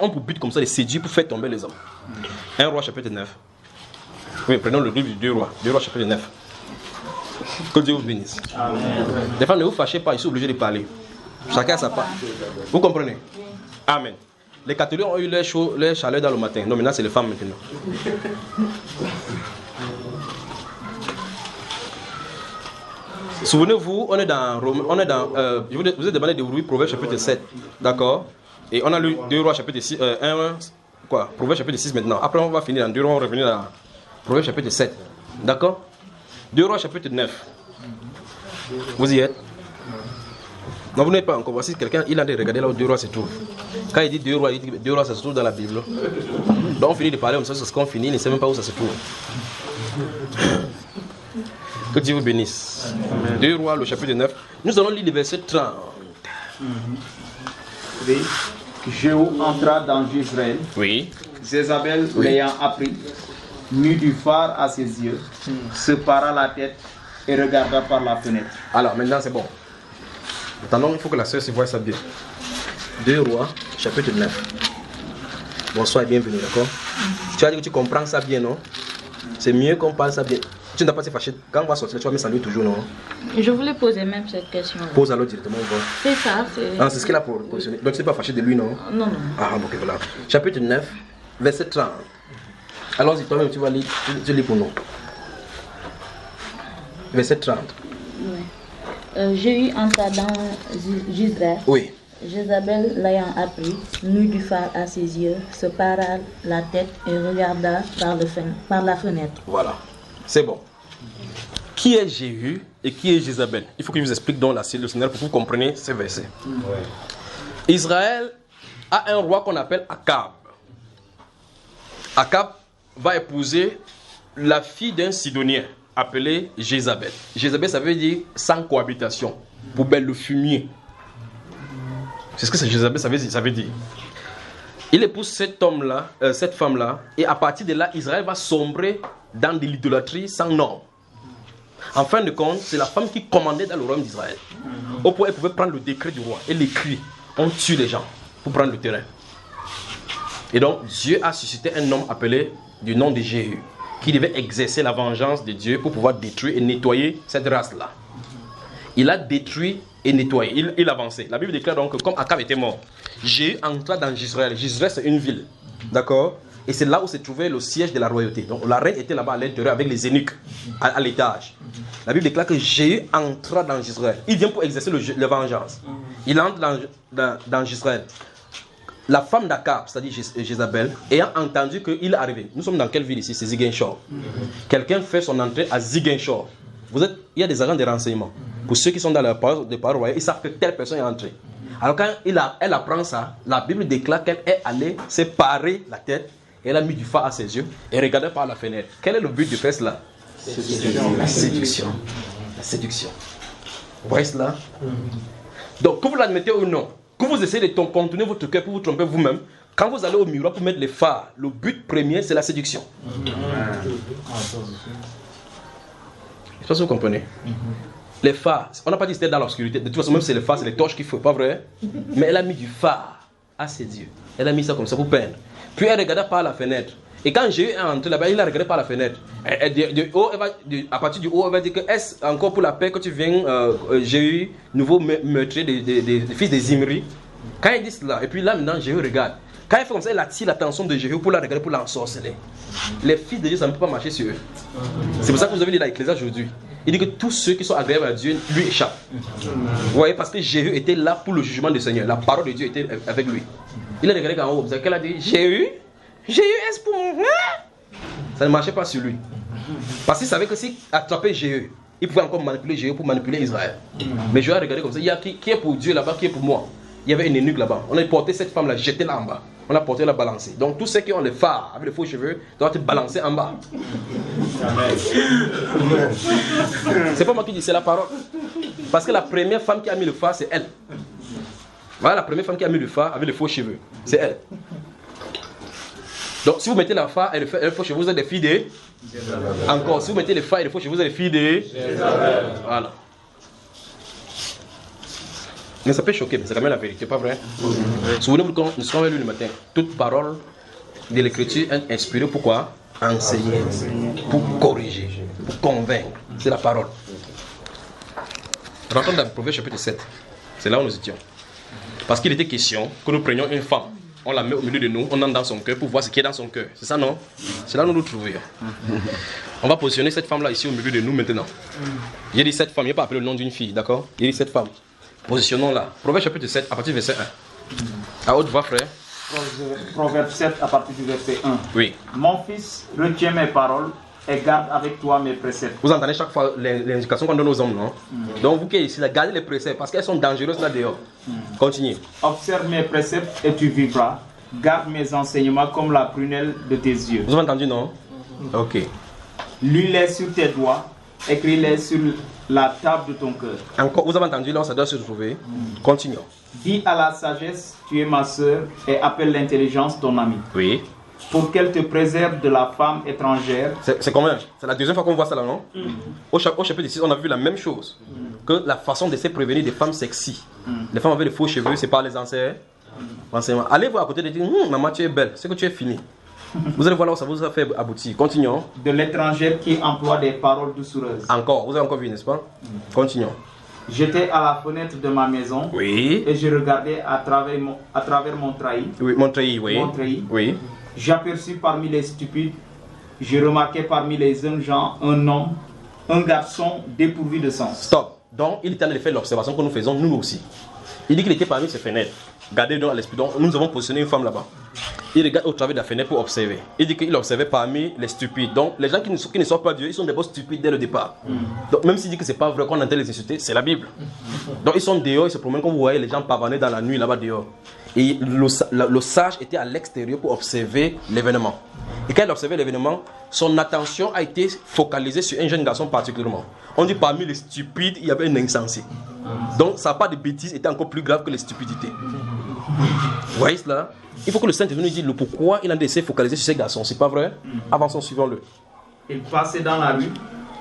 ont pour but comme ça de séduire pour faire tomber les hommes. 1 Roi chapitre 9. Oui, prenons le livre du 2 Rois. 2 Rois chapitre 9. Que Dieu vous bénisse. Amen. Les femmes, ne vous fâchez pas, ils sont obligés de parler. Chacun a sa part. Vous comprenez? Amen. Les catholiques ont eu leur chaleur dans le matin. Non, maintenant c'est les femmes maintenant. Souvenez-vous, on est dans je vous ai demandé de ouvrir Proverbes chapitre 7. D'accord? Et on a lu 2 Rois chapitre 6. Proverbes chapitre 6 maintenant. Après on va finir dans 2 Rois, on va revenir dans Proverbes chapitre 7. D'accord? 2 Rois chapitre 9. Vous y êtes? Non, vous n'êtes pas encore. Voici quelqu'un, il a regardé là où 2 Rois se trouve. Quand il dit 2 Rois, il dit 2 Rois ça se trouve dans la Bible. Donc on finit de parler comme ça, c'est ce qu'on finit, il ne sait même pas où ça se trouve. Que Dieu vous bénisse. 2 Rois, le chapitre 9. Nous allons lire le verset 30. Oui. Jéhu entra dans Jezreel. Oui. Jézabel, l'ayant appris, mit du phare à ses yeux, se para la tête et regarda par la fenêtre. Alors maintenant c'est bon. Maintenant il faut que la sœur se voie ça bien. 2 Rois, chapitre 9. Bonsoir et bienvenue, d'accord? Tu as dit que tu comprends ça bien, non? C'est mieux qu'on parle ça bien. Tu n'as pas été fâché. Quand on va sortir, tu vas me saluer toujours, non? Je voulais poser même cette question. Pose alors directement. C'est ça, c'est... Ah, c'est ce qu'il a pour positionner. Donc tu n'es pas fâché de lui, non? Non, non. Ah, ok, voilà. Chapitre 9, verset 30. Allons-y, toi-même, tu vas lire, tu lis pour nous. Verset 30. Oui. Jéhu entra dans Jezreel. Oui. Jézabel, l'ayant appris, mit du phare à ses yeux, se para la tête et regarda par la fenêtre. Voilà. C'est bon. Qui est Jéhu et qui est Jézabel? Il faut que je vous explique dans le Seigneur pour que vous compreniez ces versets. Israël a un roi qu'on appelle Akab. Akab va épouser la fille d'un Sidonien appelé Jézabel. Jézabel, ça veut dire sans cohabitation, poubelle, le fumier. C'est ce que Jézabel ça veut dire. Il épouse cet homme-là, cette femme-là, et à partir de là, Israël va sombrer dans de l'idolâtrie sans norme. En fin de compte, c'est la femme qui commandait dans le royaume d'Israël. Au point, elle pouvait prendre le décret du roi et l'écrit. On tue les gens pour prendre le terrain. Et donc, Dieu a suscité un homme appelé du nom de Jéhu, qui devait exercer la vengeance de Dieu pour pouvoir détruire et nettoyer cette race-là. Il a détruit et nettoyé. Il avançait. La Bible déclare donc que comme Akab était mort, Jéhu entra dans Jezreel. Jezreel, c'est une ville. D'accord? Et c'est là où se trouvait le siège de la royauté. Donc la reine était là-bas à l'intérieur avec les eunuques à l'étage. La Bible déclare que Jéhu entra dans Jezreel. Il vient pour exercer la vengeance. Il entre dans Jezreel. La femme d'Akab, c'est-à-dire Jézabel, ayant entendu qu'il est arrivé. Nous sommes dans quelle ville ici? C'est Ziguinchor. Quelqu'un fait son entrée à Ziguinchor. Il y a des agents de renseignement. Pour ceux qui sont dans le palais royal, ils savent que telle personne est entrée. Alors quand elle apprend ça, la Bible déclare qu'elle est allée se parer la tête, et elle a mis du phare à ses yeux et regardait par la fenêtre. Quel est le but de faire cela? La séduction. La séduction. Vous voyez cela? Donc, que vous l'admettez ou non, que vous essayez de contourner votre cœur pour vous tromper vous-même, quand vous allez au miroir pour mettre les phares, le but premier, c'est la séduction. Je ne sais pas si vous comprenez. Les phares, on n'a pas dit que c'était dans l'obscurité. De toute façon, même c'est les phares, c'est les torches qu'il faut, pas vrai? Mais elle a mis du phare à ses yeux. Elle a mis ça comme ça pour peindre. Puis elle regardait par la fenêtre. Et quand Jéhu est entré là-bas, il a regardé par la fenêtre. À partir du haut, elle va dire que est-ce encore pour la paix que tu viens, Jéhu, nouveau meurtrier des fils de Zimri? Quand il dit cela, et puis là maintenant, Jéhu regarde. Quand il fait comme ça, il attire l'attention de Jéhu pour la regarder, pour l'ensorceler. Les fils de Dieu, ça ne peut pas marcher sur eux. C'est pour ça que vous avez lu dans l'Ecclésiaste aujourd'hui. Il dit que tous ceux qui sont agréables à Dieu lui échappent. Vous voyez, parce que Jéhu était là pour le jugement du Seigneur. La parole de Dieu était avec lui. Il a regardé en haut, vous savez qu'elle a dit, Jéhu, est-ce pour moi? Ça ne marchait pas sur lui. Parce qu'il savait que s'il attrapait Jéhu, il pouvait encore manipuler Jéhu pour manipuler Israël. Mais Jéhu a regardé comme ça, il y a qui est pour Dieu là-bas, qui est pour moi? Il y avait une eunuque là-bas. On a porté cette femme-là, jeté là en bas. On l'a porté, la balancée. Donc tous ceux qui ont les phares avec les faux cheveux doivent être balancés en bas. C'est pas moi qui dis, c'est la parole. Parce que la première femme qui a mis le phare, c'est elle. Voilà la première femme qui a mis le phare avec les faux cheveux. C'est elle. Donc si vous mettez la phare et les faux cheveux, vous êtes des filles de... Encore, si vous mettez les phares et les faux cheveux, vous êtes des filles de... Voilà. Mais ça peut choquer, mais c'est quand même la vérité, pas vrai? Souvenez-vous quand nous sommes lu le matin, toute parole de l'écriture est inspirée pourquoi? Enseigner, pour corriger, pour convaincre. C'est la parole. Rentrons dans le Proverbe chapitre 7. C'est là où nous étions. Parce qu'il était question que nous prenions une femme, on la met au milieu de nous, on entre dans son cœur pour voir ce qui est dans son cœur. C'est ça, non? C'est là où nous nous trouvons. On va positionner cette femme-là ici au milieu de nous maintenant. J'ai dit cette femme, il n'y a pas appelé le nom d'une fille, d'accord? Il dit cette femme. Positionnons-la. Proverbe chapitre 7, à partir du verset 1. À haute voix, frère. Proverbe 7, à partir du verset 1. Oui. Mon fils, retiens mes paroles, et garde avec toi mes préceptes. Vous entendez chaque fois les indications qu'on donne aux hommes, non? Donc vous qui êtes ici, là, gardez les préceptes parce qu'elles sont dangereuses là dehors. Continuez. Observe mes préceptes et tu vivras. Garde mes enseignements comme la prunelle de tes yeux. Vous avez entendu, non? Ok. Lis-les sur tes doigts, écris-les sur la table de ton cœur. Encore, vous avez entendu, là, ça doit se trouver. Continuons. Dis à la sagesse, tu es ma sœur, et appelle l'intelligence ton ami. Oui. Pour qu'elle te préserve de la femme étrangère. C'est combien? C'est la deuxième fois qu'on voit ça là, non? Au chapitre 6, on a vu la même chose. Que la façon de se prévenir des femmes sexy. Les femmes avec les faux cheveux, c'est par les enseignements. Allez voir à côté de dire, maman, tu es belle, c'est que tu es fini. Vous allez voir là où ça vous a fait aboutir. Continuons. De l'étrangère qui emploie des paroles doucereuses. Encore, vous avez encore vu, n'est-ce pas? Continuons. J'étais à la fenêtre de ma maison. Oui. Et je regardais à travers mon treillis. Oui, mon treillis, oui. Mon treillis. Oui. J'aperçus parmi les stupides, je remarquais parmi les jeunes gens un garçon dépourvu de sens. Stop. Donc, il est allé faire l'observation que nous faisons, nous aussi. Il dit qu'il était parmi ces fenêtres. Regardez donc à l'esprit. Donc, nous avons positionné une femme là-bas. Il regarde au travers de la fenêtre pour observer. Il dit qu'il observait parmi les stupides. Donc, les gens qui ne sortent pas de Dieu, ils sont d'abord stupides dès le départ. Donc, même s'il dit que ce n'est pas vrai qu'on entend les insulter, c'est la Bible. Donc, ils sont dehors, ils se promènent comme vous voyez les gens pavaner dans la nuit là-bas dehors. Et le sage était à l'extérieur pour observer l'événement. Et quand il observait l'événement, son attention a été focalisée sur un jeune garçon particulièrement. On dit parmi les stupides, il y avait un insensé. Donc, sa part de bêtises était encore plus grave que les stupidités. Vous voyez cela? Il faut que le Saint-Esprit nous dise le pourquoi il a décidé de focaliser sur ces garçons. C'est pas vrai? Avançons, suivons-le. Il passait dans la rue,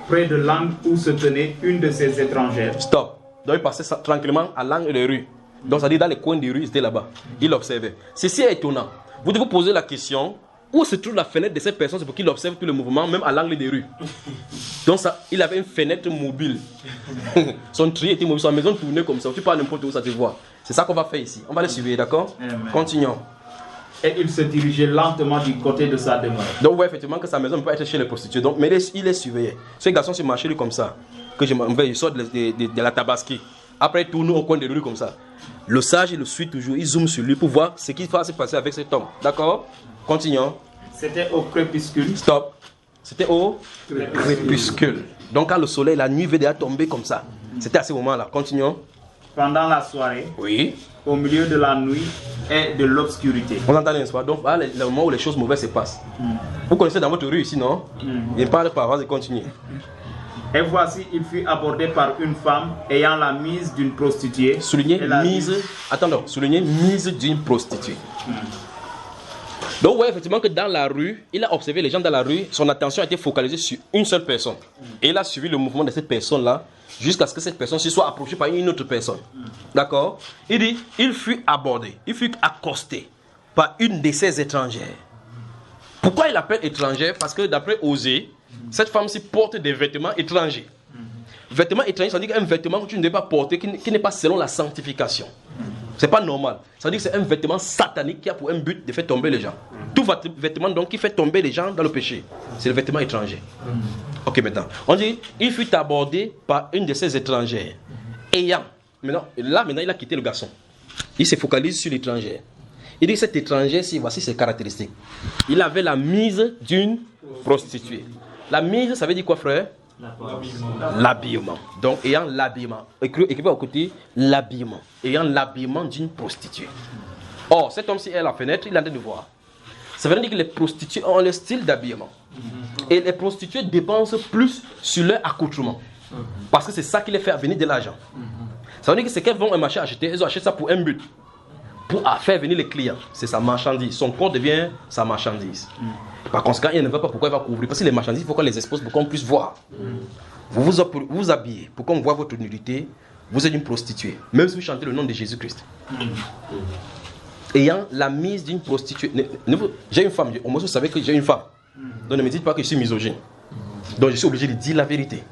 près de l'angle où se tenait une de ces étrangères. Stop. Donc, il passait tranquillement à l'angle des rues. Donc, ça dit dans les coins des rues, il était là-bas. Il observait. Ceci est étonnant. Vous devez vous poser la question, où se trouve la fenêtre de cette personne? C'est pour qu'il observe tout le mouvement, même à l'angle des rues. Donc, il avait une fenêtre mobile. Son tri était mobile, sa maison tournait comme ça. Tu parles n'importe où, ça te voit. C'est ça qu'on va faire ici. On va les suivre, d'accord? Continuons. Et il se dirigeait lentement du côté de sa demeure. Donc, ouais, effectivement, que sa maison ne peut pas être chez les prostituées. Donc, mais il est surveillé. Ce garçon se marchait lui comme ça. Que il sort de la Tabaski. Après, il tourne au coin de rue comme ça. Le sage, il le suit toujours. Il zoome sur lui pour voir ce qui va se passer avec cet homme. D'accord? Continuons. C'était au crépuscule. Stop. C'était au crépuscule. Donc, quand le soleil, la nuit veut déjà tomber comme ça. C'était à ce moment-là. Continuons. Pendant la soirée. Oui. Au milieu de la nuit et de l'obscurité. On entend n'est-ce pas? Donc, voilà le moment où les choses mauvaises se passent. Vous connaissez dans votre rue ici, non? Il parle par vas-y, continue. Et voici, il fut abordé par une femme ayant la mise d'une prostituée. Soulignez mise. Attendons, soulignez mise d'une prostituée. Donc, ouais, effectivement, que dans la rue, il a observé les gens dans la rue, son attention a été focalisée sur une seule personne. Et il a suivi le mouvement de cette personne-là jusqu'à ce que cette personne se soit approchée par une autre personne. D'accord? Il dit, il fut abordé, il fut accosté par une de ces étrangères. Pourquoi il l'appelle étrangère? Parce que d'après Osée, cette femme-ci porte des vêtements étrangers. Vêtements étrangers, ça veut dire qu'un vêtement que tu ne devais pas porter, qui n'est pas selon la sanctification. C'est pas normal. Ça veut dire que c'est un vêtement satanique qui a pour un but de faire tomber les gens. Tout vêtement donc qui fait tomber les gens dans le péché, c'est le vêtement étranger. Ok, maintenant, on dit, il fut abordé par une de ces étrangères. Ayant, maintenant, il a quitté le garçon. Il se focalise sur l'étrangère. Il dit, cette étrangère, voici ses caractéristiques. Il avait la mise d'une prostituée. La mise, ça veut dire quoi, frère? L'habillement. Donc, ayant l'habillement. Écrivez au côté, l'habillement. Ayant l'habillement d'une prostituée. Or, cet homme-ci est à la fenêtre, il est en train de voir. Ça veut dire que les prostituées ont le style d'habillement. Et les prostituées dépensent plus sur leur accoutrement. Parce que c'est ça qui les fait venir de l'argent. Ça veut dire que c'est qu'elles vont un marché acheter, elles ont acheté ça pour un but. Pour faire venir les clients. C'est sa marchandise. Son corps devient sa marchandise. Par conséquent, il ne veut pas pourquoi il va couvrir. Parce que les marchandises, il faut qu'on les expose pour qu'on puisse voir. Vous vous habillez pour qu'on voit votre nudité. Vous êtes une prostituée. Même si vous chantez le nom de Jésus-Christ. Ayant la mise d'une prostituée. J'ai une femme. Au moins, vous savez que j'ai une femme. Donc ne me dites pas que je suis misogyne. Donc je suis obligé de dire la vérité.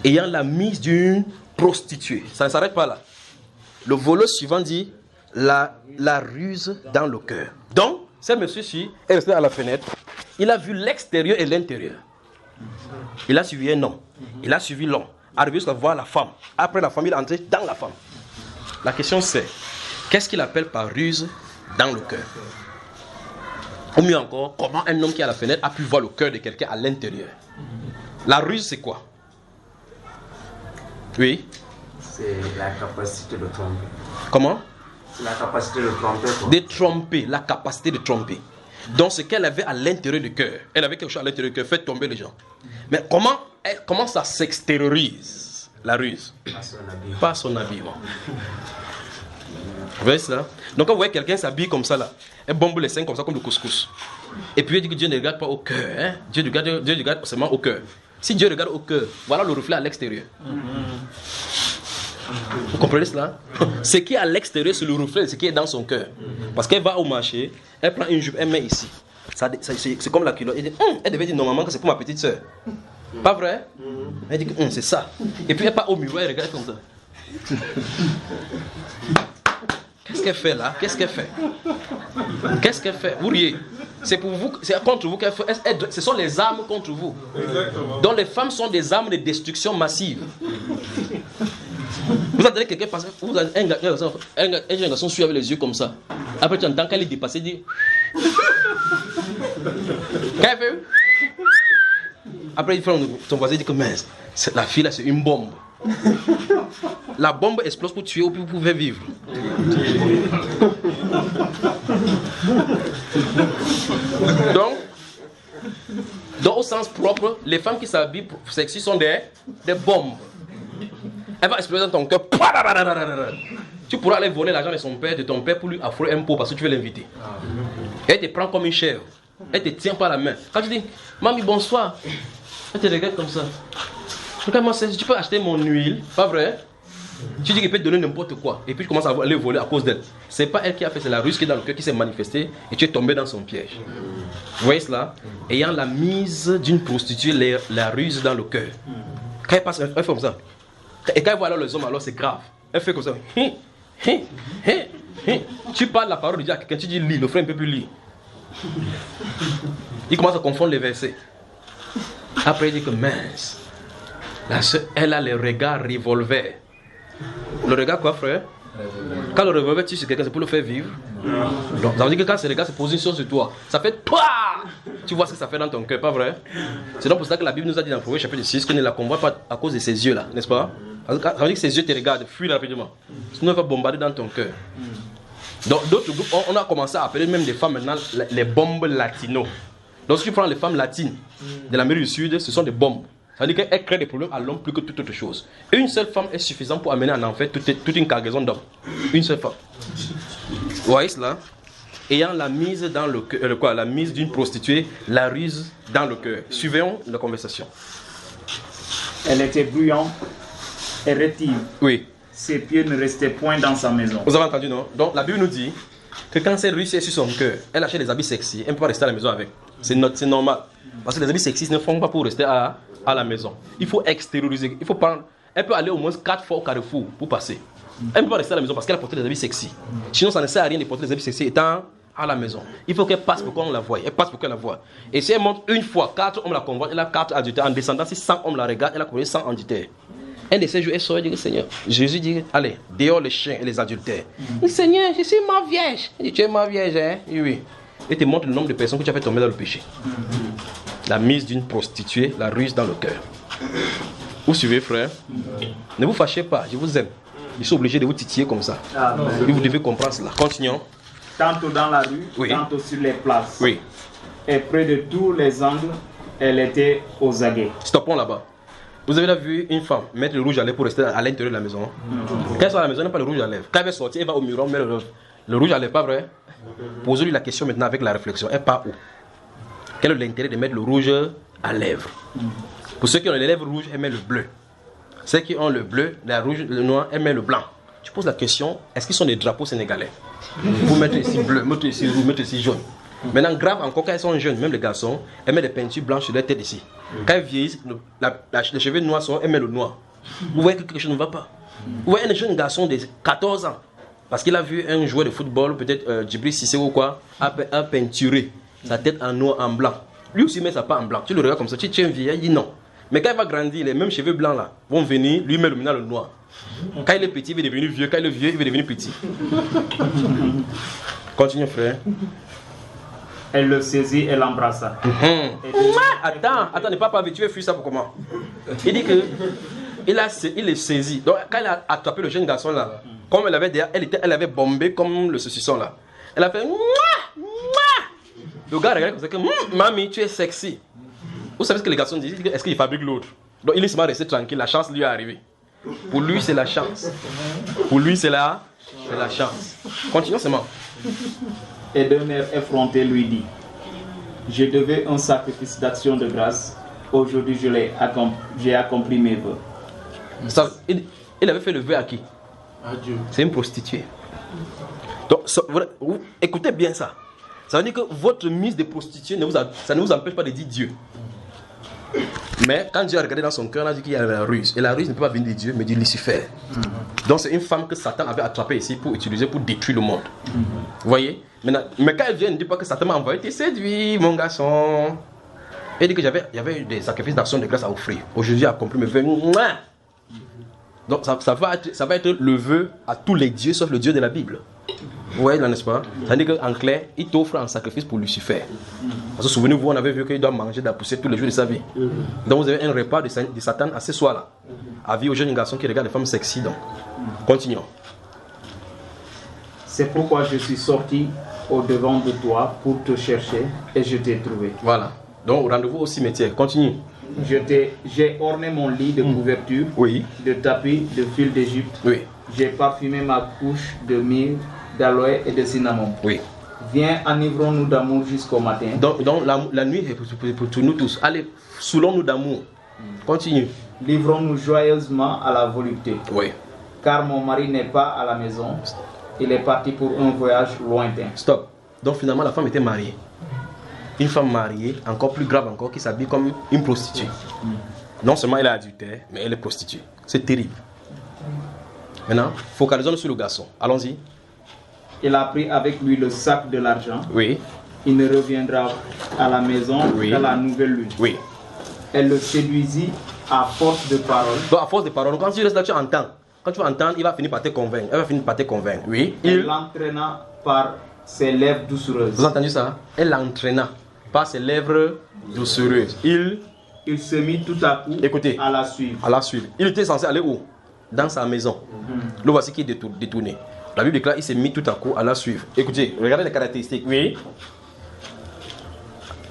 Ayant la mise d'une prostituée. Ça ne s'arrête pas là. Le volet suivant dit la ruse dans le cœur. Donc, ce monsieur-ci est resté à la fenêtre. Il a vu l'extérieur et l'intérieur. Il a suivi un homme. Il a suivi l'homme. Arrivé jusqu'à voir la femme. Après la femme, il est entré dans la femme. La question c'est, qu'est-ce qu'il appelle par ruse dans le cœur? Ou mieux encore, comment un homme qui est à la fenêtre a pu voir le cœur de quelqu'un à l'intérieur. La ruse, c'est quoi? Oui. C'est la capacité de tromper. Comment? C'est la capacité de tromper. Quoi. De tromper, la capacité de tromper. Donc ce qu'elle avait à l'intérieur du cœur, elle avait quelque chose à l'intérieur du cœur, fait tomber les gens. Mais comment ça s'extériorise, la ruse? Pas son habillement. Vous voyez ça? Donc quand vous voyez quelqu'un s'habille comme ça là, elle bombe les seins comme ça comme le couscous. Et puis elle dit que Dieu ne regarde pas au cœur, hein? Dieu regarde seulement au cœur. Si Dieu regarde au cœur, voilà le reflet à l'extérieur. Vous comprenez cela? Ce qui est à l'extérieur, c'est le reflet de ce qui est dans son cœur. Parce qu'elle va au marché, elle prend une jupe, elle met ici. C'est comme la culotte. Elle devait dire normalement que c'est pour ma petite soeur. Pas vrai? Elle dit que c'est ça. Et puis elle part au miroir, elle regarde comme ça. Qu'est-ce qu'elle fait là? Qu'est-ce qu'elle fait? Qu'est-ce qu'elle fait? Vous riez. C'est pour vous, c'est contre vous qu'elle fait. Ce sont les armes contre vous. Exactement. Donc les femmes sont des armes de destruction massive. Vous entendez quelqu'un passer, vous avez un garçon suit avec les yeux comme ça. Après tu entends qu'elle est dépassée, dit. Qu'elle fait? Après ton voisin dit que mince, la fille là c'est une bombe. La bombe explose pour tuer ou pour pouvoir vivre. Donc au sens propre, les femmes qui s'habillent sexy sont des bombes. Elle va exploser dans ton cœur. Tu pourras aller voler l'argent de ton père pour lui affronter un pot parce que tu veux l'inviter. Elle te prend comme une chèvre. Elle te tient par la main. Quand tu dis, mamie bonsoir, elle te regarde comme ça. Regarde-moi, tu peux acheter mon huile, pas vrai? Tu dis qu'il peut te donner n'importe quoi. Et puis tu commences à aller voler à cause d'elle. C'est pas elle qui a fait, c'est la ruse qui est dans le cœur qui s'est manifestée et tu es tombé dans son piège. Vous voyez cela? Ayant la mise d'une prostituée, la ruse dans le cœur. Quand elle passe, elle fait comme ça. Et quand elle voit alors les hommes, alors c'est grave. Elle fait comme ça. Tu parles la parole de Dieu à quelqu'un, tu dis lis, le frère ne peut plus lire. Il commence à confondre les versets. Après il dit que mince. La soeur, elle a le regard revolver. Le regard quoi frère? Quand le revolver tue sur quelqu'un, c'est pour le faire vivre. Donc, ça veut dire que quand ce regard se positionne sur toi, ça fait PAH! Tu vois ce que ça fait dans ton cœur, pas vrai? C'est donc pour ça que la Bible nous a dit dans Proverbe chapitre 6 qu'on ne la convoite pas à cause de ses yeux là, n'est-ce pas? Ça veut dire que ses yeux te regardent, fuis rapidement. Sinon, il va bombarder dans ton cœur. Donc, d'autres groupes, on a commencé à appeler même des femmes maintenant les bombes latino. Donc, si tu prends les femmes latines de l'Amérique du Sud, ce sont des bombes. Ça veut dire qu'elles créent des problèmes à l'homme plus que toute autre chose. Et une seule femme est suffisante pour amener en enfer toute une cargaison d'hommes. Une seule femme. Vous voyez cela? Ayant la mise dans le cœur, la mise d'une prostituée, la ruse dans le cœur. Suivons la conversation. Elle était bruyante et rétive. Oui. Ses pieds ne restaient point dans sa maison. Vous avez entendu, non? Donc la Bible nous dit que quand cette ruse est sur son cœur, elle achète des habits sexy, elle ne peut pas rester à la maison avec. C'est normal. Parce que les habits sexy ne font pas pour rester à la maison. Il faut extérioriser. Il faut prendre. Elle peut aller au moins 4 fois au carrefour pour passer. Elle ne peut pas rester à la maison parce qu'elle a porté des habits sexy. Sinon, ça ne sert à rien de porter des habits sexy étant à la maison. Il faut qu'elle passe pour qu'on la voie. Elle passe pour qu'elle la voie. Et si elle monte une fois, 4 hommes la convoitent, elle a 4 adultères. En descendant, si 100 hommes la regardent, elle a convoqué 100 adultères. Un de ces jours, elle sort et dit, Seigneur, Jésus dit, allez, dehors les chiens et les adultères. Il dit, Seigneur, je suis ma vierge. Elle dit, tu es ma vierge, hein? Oui. Et te montre le nombre de personnes que tu as fait tomber dans le péché. La mise d'une prostituée, la ruse dans le cœur. Vous suivez, frère? Ne vous fâchez pas, je vous aime. Ils sont obligés de vous titiller comme ça. Et vous devez comprendre cela. Continuons. Tantôt dans la rue, oui. Tantôt sur les places. Oui. Et près de tous les angles, elle était aux aguets. Stoppons là-bas. Vous avez vu une femme mettre le rouge à lèvres pour rester à l'intérieur de la maison. Quand elle sort à la maison, elle n'a pas le rouge à lèvres. Quand elle va sortir, elle va au mur, met le rouge à lèvres, pas vrai? Posez-lui la question maintenant avec la réflexion. Elle part où? Quel est l'intérêt de mettre le rouge à lèvres? Pour ceux qui ont les lèvres rouges, elle met le bleu. Ceux qui ont le bleu, le rouge, le noir, elle met le blanc. Tu poses la question, est-ce qu'ils sont des drapeaux sénégalais? Vous mettez ici bleu, mettez ici rouge, mettez ici jaune. Maintenant, grave encore, quand elles sont jeunes, même les garçons, elles mettent des peintures blanches sur leur tête ici. Quand elles vieillissent, les cheveux noirs sont, elles mettent le noir. Vous voyez que quelque chose ne va pas. Vous voyez un jeune garçon de 14 ans, parce qu'il a vu un joueur de football, peut-être Djibril Cissé ou quoi, a peinturé sa tête en noir, en blanc. Lui aussi met sa part en blanc. Tu le regardes comme ça, tu tiens un vieil, il dit non. Mais quand il va grandir, les mêmes cheveux blancs là vont venir, lui met le maintenant le noir. Quand il est petit, il va devenir vieux. Quand il est vieux, il va devenir petit. Continue, frère. Elle le saisit et l'embrassa. Attends, ne pas tu veux fuir ça pour comment? Il dit que il est saisi. Donc quand il a attrapé le jeune garçon là, comme elle avait derrière, elle avait bombé comme le saucisson là. Elle a fait le gars regarde comme ça que mamie, tu es sexy. Vous savez ce que les garçons disent? Est-ce qu'il fabrique l'autre? Donc il est seulement resté tranquille, la chance lui est arrivée. Pour lui c'est la chance. Pour lui c'est la chance. Continuons seulement. Et d'un air effronté lui dit: je devais un sacrifice d'action de grâce. Aujourd'hui j'ai accompli mes vœux. Il avait fait le vœu à qui? À Dieu. C'est une prostituée. Donc écoutez bien ça. Ça veut dire que votre mise de prostituée ça ne vous empêche pas de dire Dieu. Mais quand Dieu a regardé dans son cœur, il a dit qu'il y a la ruse. Et la ruse ne peut pas venir de Dieu, mais de Lucifer. Donc c'est une femme que Satan avait attrapée ici pour utiliser pour détruire le monde. Vous voyez? Maintenant, mais quand elle vient, ne dit pas que Satan m'a envoyé te séduire, mon garçon. Elle dit que il y avait des sacrifices d'action de grâce à offrir. Aujourd'hui, j'ai accompli mes vœux. Donc ça va être le vœu à tous les dieux, sauf le Dieu de la Bible. Vous voyez là, n'est-ce pas? C'est-à-dire qu'en clair, il t'offre un sacrifice pour Lucifer. Parce que souvenez-vous, on avait vu qu'il doit manger de la poussière tous les jours de sa vie. Donc vous avez un repas de Satan à ce soir-là. Avis aux jeunes garçons qui regardent les femmes sexy. Donc, continuons. C'est pourquoi je suis sorti au-devant de toi pour te chercher et je t'ai trouvé. Voilà. Donc rendez-vous au cimetière. Continue. J'ai orné mon lit de couverture, Oui. de tapis, de fil d'Égypte. Oui. J'ai parfumé ma couche de myrrhe, d'aloe et de cinnamon. Oui. Viens, enivrons-nous d'amour jusqu'au matin. Donc la nuit est pour nous tous. Allez, saoulons-nous d'amour. Continue. Livrons-nous joyeusement à la volupté. Oui. Car mon mari n'est pas à la maison. Il est parti pour un voyage lointain. Stop. Donc finalement la femme était mariée. Une femme mariée, encore plus grave encore, qui s'habille comme une prostituée. Non seulement elle est adultère, mais elle est prostituée. C'est terrible. Maintenant, focalisons-nous sur le garçon. Allons-y. Il a pris avec lui le sac de l'argent. Oui. Il ne reviendra à la maison qu'à la nouvelle lune. Oui. Elle le séduisit à force de paroles. Donc à force de paroles, quand tu restes là, tu entends. Quand tu vas entendre, il va finir par te convaincre. Elle va finir par te convaincre. Oui. Elle l'entraîna par ses lèvres doucereuses. Vous entendez ça? Elle l'entraîna par ses lèvres doucereuses. Il se mit tout à coup à la suivre. À la suivre. Il était censé aller où? Dans sa maison. Le voici qui est détourné. La Bible déclare, il s'est mis tout à coup à la suivre. Écoutez, regardez les caractéristiques. Oui.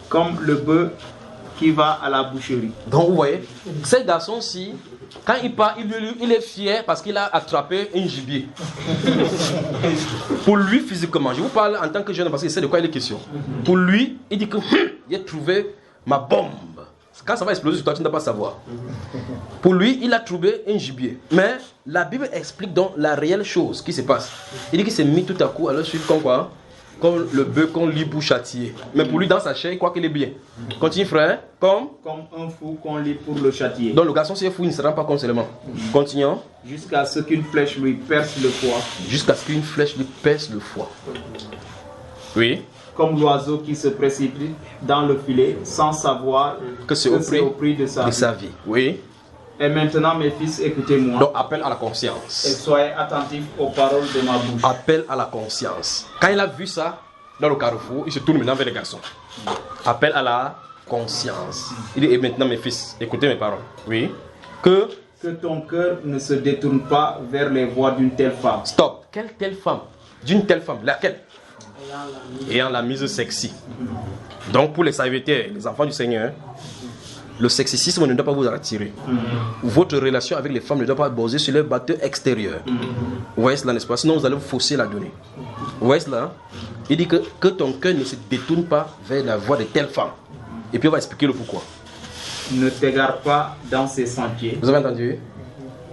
Comme le bœuf qui va à la boucherie. Donc vous voyez, ce garçon-ci, quand il part, il est fier parce qu'il a attrapé un gibier. Pour lui, physiquement, je vous parle en tant que jeune parce que c'est de quoi il est question. Pour lui, il dit que j'ai trouvé ma bombe. Quand ça va exploser sur toi, tu ne dois pas savoir. Pour lui, il a trouvé un gibier. Mais la Bible explique donc la réelle chose qui se passe. Il dit qu'il s'est mis tout à coup à le suivre comme quoi? Comme le bœuf qu'on lit pour châtier. Mais pour lui, dans sa chair, il croit qu'il est bien. Continue, frère. Comme un fou qu'on lit pour le châtier. Donc le garçon, s'il est fou, il ne se rend pas compte seulement. Continuons. Jusqu'à ce qu'une flèche lui perce le foie. Jusqu'à ce qu'une flèche lui perce le foie. Oui. Comme l'oiseau qui se précipite dans le filet sans savoir que c'est au prix de sa vie. Oui. Et maintenant, mes fils, écoutez-moi. Donc, appel à la conscience. Et soyez attentifs aux paroles de ma bouche. Appel à la conscience. Quand il a vu ça dans le carrefour, il se tourne maintenant vers les garçons. Appel à la conscience. Il dit, et maintenant, mes fils, écoutez mes paroles. Oui. Que ton cœur ne se détourne pas vers les voies d'une telle femme. Stop. Quelle telle femme? D'une telle femme. Laquelle? Ayant la mise sexy. Donc, pour les serviteurs, les enfants du Seigneur, le sexisme ne doit pas vous attirer. Votre relation avec les femmes ne doit pas baser sur leur batteur extérieur. Vous voyez cela, n'est-ce pas? Sinon, vous allez vous fausser la donnée. Vous voyez cela? Il dit que ton cœur ne se détourne pas vers la voie de telle femme. Et puis, on va expliquer le pourquoi. Ne t'égare pas dans ses sentiers. Vous avez entendu?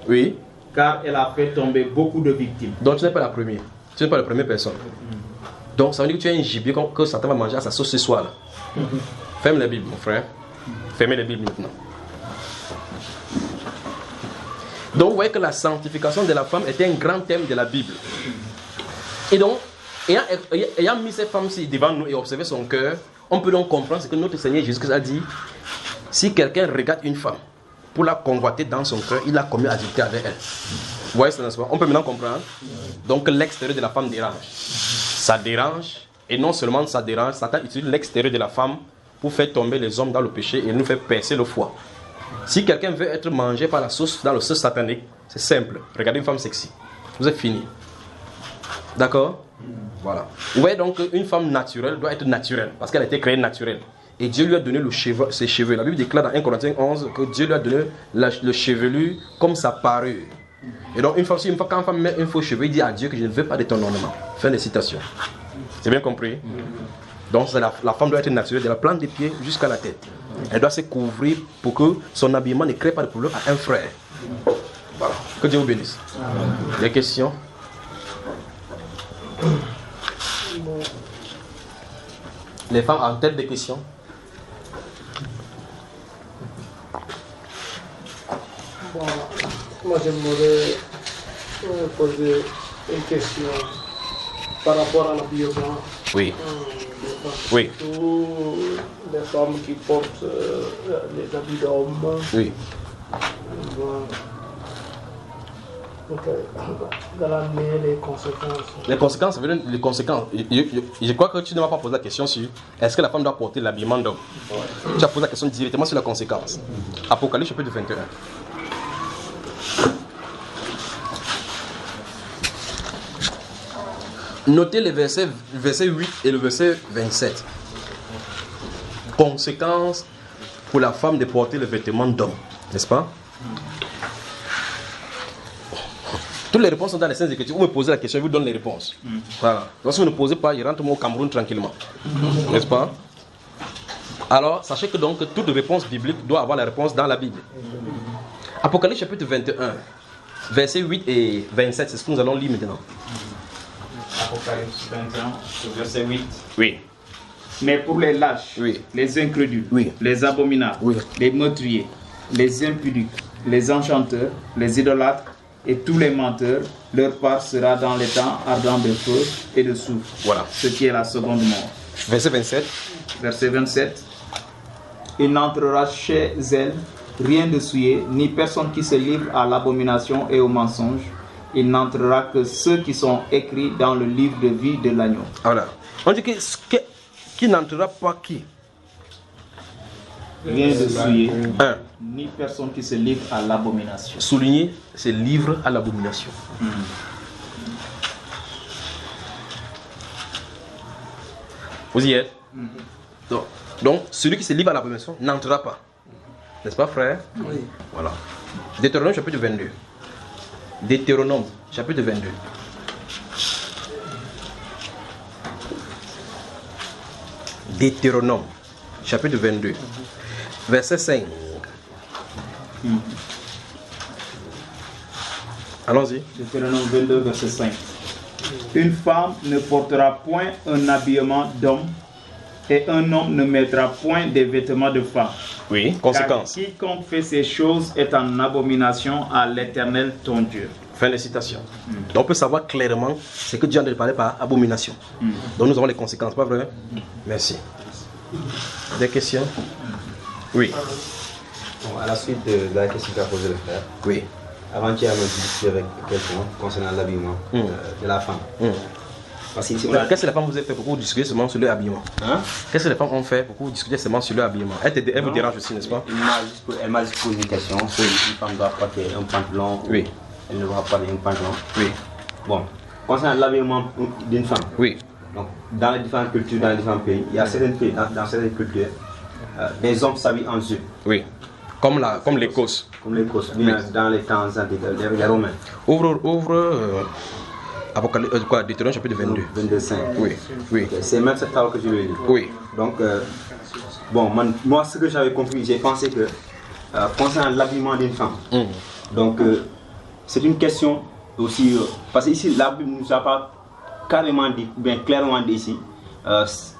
Oui. Car elle a fait tomber beaucoup de victimes. Donc, tu n'es pas la première. Tu n'es pas la première personne. Donc, ça veut dire que tu as un gibier que Satan va manger à sa sauce ce soir. Ferme la Bible, mon frère. Fermez les Bibles maintenant. Donc vous voyez que la sanctification de la femme était un grand thème de la Bible. Et donc, ayant mis cette femme-ci devant nous et observé son cœur, on peut donc comprendre ce que notre Seigneur Jésus a dit. Si quelqu'un regarde une femme pour la convoiter dans son cœur, il a commis adultère avec elle. Vous voyez cela, n'est-ce pas? On peut maintenant comprendre. Donc l'extérieur de la femme dérange. Ça dérange Et non seulement ça dérange, Satan utilise l'extérieur de la femme pour faire tomber les hommes dans le péché et nous faire percer le foie. Si quelqu'un veut être mangé par la sauce dans le sauce satanique, c'est simple. Regardez une femme sexy. Vous êtes fini. D'accord? Voilà. Ouais, donc une femme naturelle doit être naturelle parce qu'elle a été créée naturelle. Et Dieu lui a donné ses cheveux. La Bible déclare dans 1 Corinthiens 11 que Dieu lui a donné le chevelu comme sa parure. Et donc, quand une femme met un faux cheveu, il dit à Dieu que je ne veux pas de ton ornement. Fin de citation. C'est bien compris? Donc, la femme doit être naturelle de la plante des pieds jusqu'à la tête. Elle doit se couvrir pour que son habillement ne crée pas de problème à un frère. Voilà. Que Dieu vous bénisse. Des questions? Les femmes ont telle des questions? Bon, moi j'aimerais poser une question par rapport à l'habillement. Oui. Des femmes. Oui. Surtout les femmes qui portent les habits d'hommes. Oui. Donc, dans l'année, les conséquences. Les conséquences, ça veut dire les conséquences. Je crois que tu ne m'as pas posé la question sur est-ce que la femme doit porter l'habillement d'homme. Tu as posé la question directement sur la conséquence. Apocalypse chapitre 21. Notez les versets 8 et le verset 27. Conséquence pour la femme de porter le vêtement d'homme. N'est-ce pas? Toutes les réponses sont dans les Saintes Écritures. Vous me posez la question, je vous donne les réponses. Voilà. Donc si vous ne posez pas, je rentre au Cameroun tranquillement. N'est-ce pas? Alors, sachez que donc toute réponse biblique doit avoir la réponse dans la Bible. Apocalypse chapitre 21, versets 8 et 27, c'est ce que nous allons lire maintenant. Apocalypse 21, verset 8. Oui. Mais pour les lâches, Oui. les incrédules, Oui. les abominables, Oui. les meurtriers, les impudiques, les enchanteurs, les idolâtres et tous les menteurs, leur part sera dans les temps ardents de feu et de soufre. Voilà. Ce qui est la seconde mort. Verset 27. Verset 27. Il n'entrera chez elle rien de souillé, ni personne qui se livre à l'abomination et au mensonge. Il n'entrera que ceux qui sont écrits dans le livre de vie de l'agneau. Voilà. On dit que qui n'entrera pas qui? Rien de souillé, 1. ni personne qui se livre à l'abomination. Souligner, c'est livre à l'abomination. Vous y êtes? Donc, celui qui se livre à l'abomination n'entrera pas. N'est-ce pas, frère? Oui. Voilà. Deutéronome chapitre 22. Deutéronome chapitre 22. Deutéronome chapitre 22. Verset 5. Allons-y. Deutéronome 22, verset 5. Une femme ne portera point un habillement d'homme, et un homme ne mettra point des vêtements de femme. Oui. Conséquence. Car quiconque fait ces choses est en abomination à l'Éternel ton Dieu. Fin de citation. Donc on peut savoir clairement ce que Dieu a de parler par abomination. Donc nous avons les conséquences, pas vrai? Merci. Des questions? Oui. Bon, à la suite de la question qu'a posée le frère, Oui. avant-hier, on a discuté avec quelqu'un concernant l'habillement de la femme. Parce qu'ici, Qu'est-ce que les femmes vous ont fait pour que vous discutiez seulement sur leur habillement? Hein? Qu'est-ce que les femmes ont fait pour que vous discutiez seulement sur leur habillement? Elle vous dérange aussi, n'est-ce pas? Elle m'a juste posé une question. Une femme doit porter un pantalon. Oui. Elle ne doit pas porter un pantalon. Oui. Bon, concernant l'habillement d'une femme, Oui. donc, dans les différentes cultures, dans les différents pays, il y a certains pays, dans certaines cultures, des hommes s'habillent en jupe. Oui. Comme l'Écosse. Comme l'Écosse, bien dans les temps antiques, les Romains. Ouvre Deutéronome chapitre 22. 22-5. Oui. Oui. Ok, c'est même cette parole que je vais lire. Oui. Donc, bon, moi, ce que j'avais compris, j'ai pensé que concernant l'habillement d'une femme, donc c'est une question aussi, parce que ici, la Bible ne nous a pas carrément dit, bien clairement dit ici,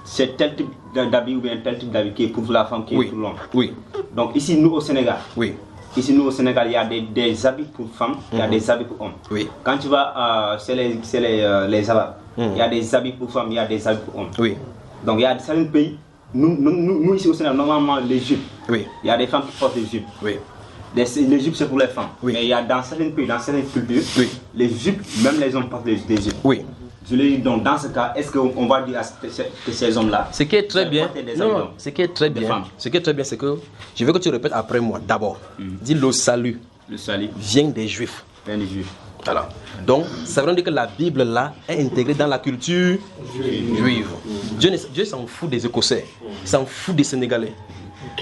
c'est tel type d'habit ou bien tel type d'habit qui est pour la femme, qui est pour l'homme. Oui. Donc ici, nous au Sénégal, Oui. ici, nous au Sénégal, il y a des habits pour femmes, il y a des habits pour hommes. Oui. Quand tu vas chez les Arabes, il y a des habits pour femmes, il y a des habits pour hommes. Oui. Donc il y a certains pays, nous ici au Sénégal, normalement les jupes, Oui. il y a des femmes qui portent des jupes. Oui. Les jupes c'est pour les femmes. Oui. Mais il y a dans certains pays, dans certaines cultures, Oui. les jupes, même les hommes portent des jupes. Oui. Je l'ai dit, donc dans ce cas, est-ce qu'on va dire que ces hommes-là... Ce qui est très bien, non, ce qui est très Des bien, femmes. ce qui est très bien, c'est que je veux que tu répètes après moi. D'abord, dis le salut Le salut vient des Juifs. vient des Juifs. Voilà. Donc, ça veut dire que la Bible là est intégrée dans la culture juive. Dieu s'en fout des Écossais, il s'en fout des Sénégalais.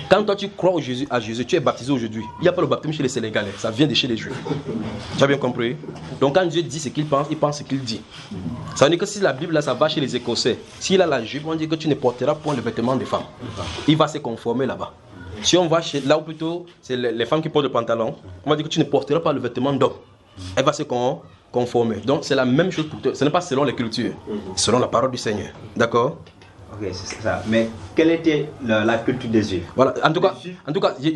Quand toi tu crois à Jésus, tu es baptisé aujourd'hui. Il n'y a pas le baptême chez les Sénégalais, ça vient de chez les Juifs. Tu as bien compris? Donc quand Dieu dit ce qu'il pense, il pense ce qu'il dit. Ça veut dire que si la Bible là, ça va chez les Écossais, s'il a la juive, on dit que tu ne porteras point le vêtement des femmes. Il va se conformer là-bas. Si on va là où plutôt c'est les femmes qui portent le pantalon, on va dire que tu ne porteras pas le vêtement d'homme. Elle va se conformer. Donc c'est la même chose pour toi. Ce n'est pas selon les cultures, selon la parole du Seigneur. D'accord? Ok, c'est ça. Mais quelle était la culture des Juifs? Voilà. En tout cas,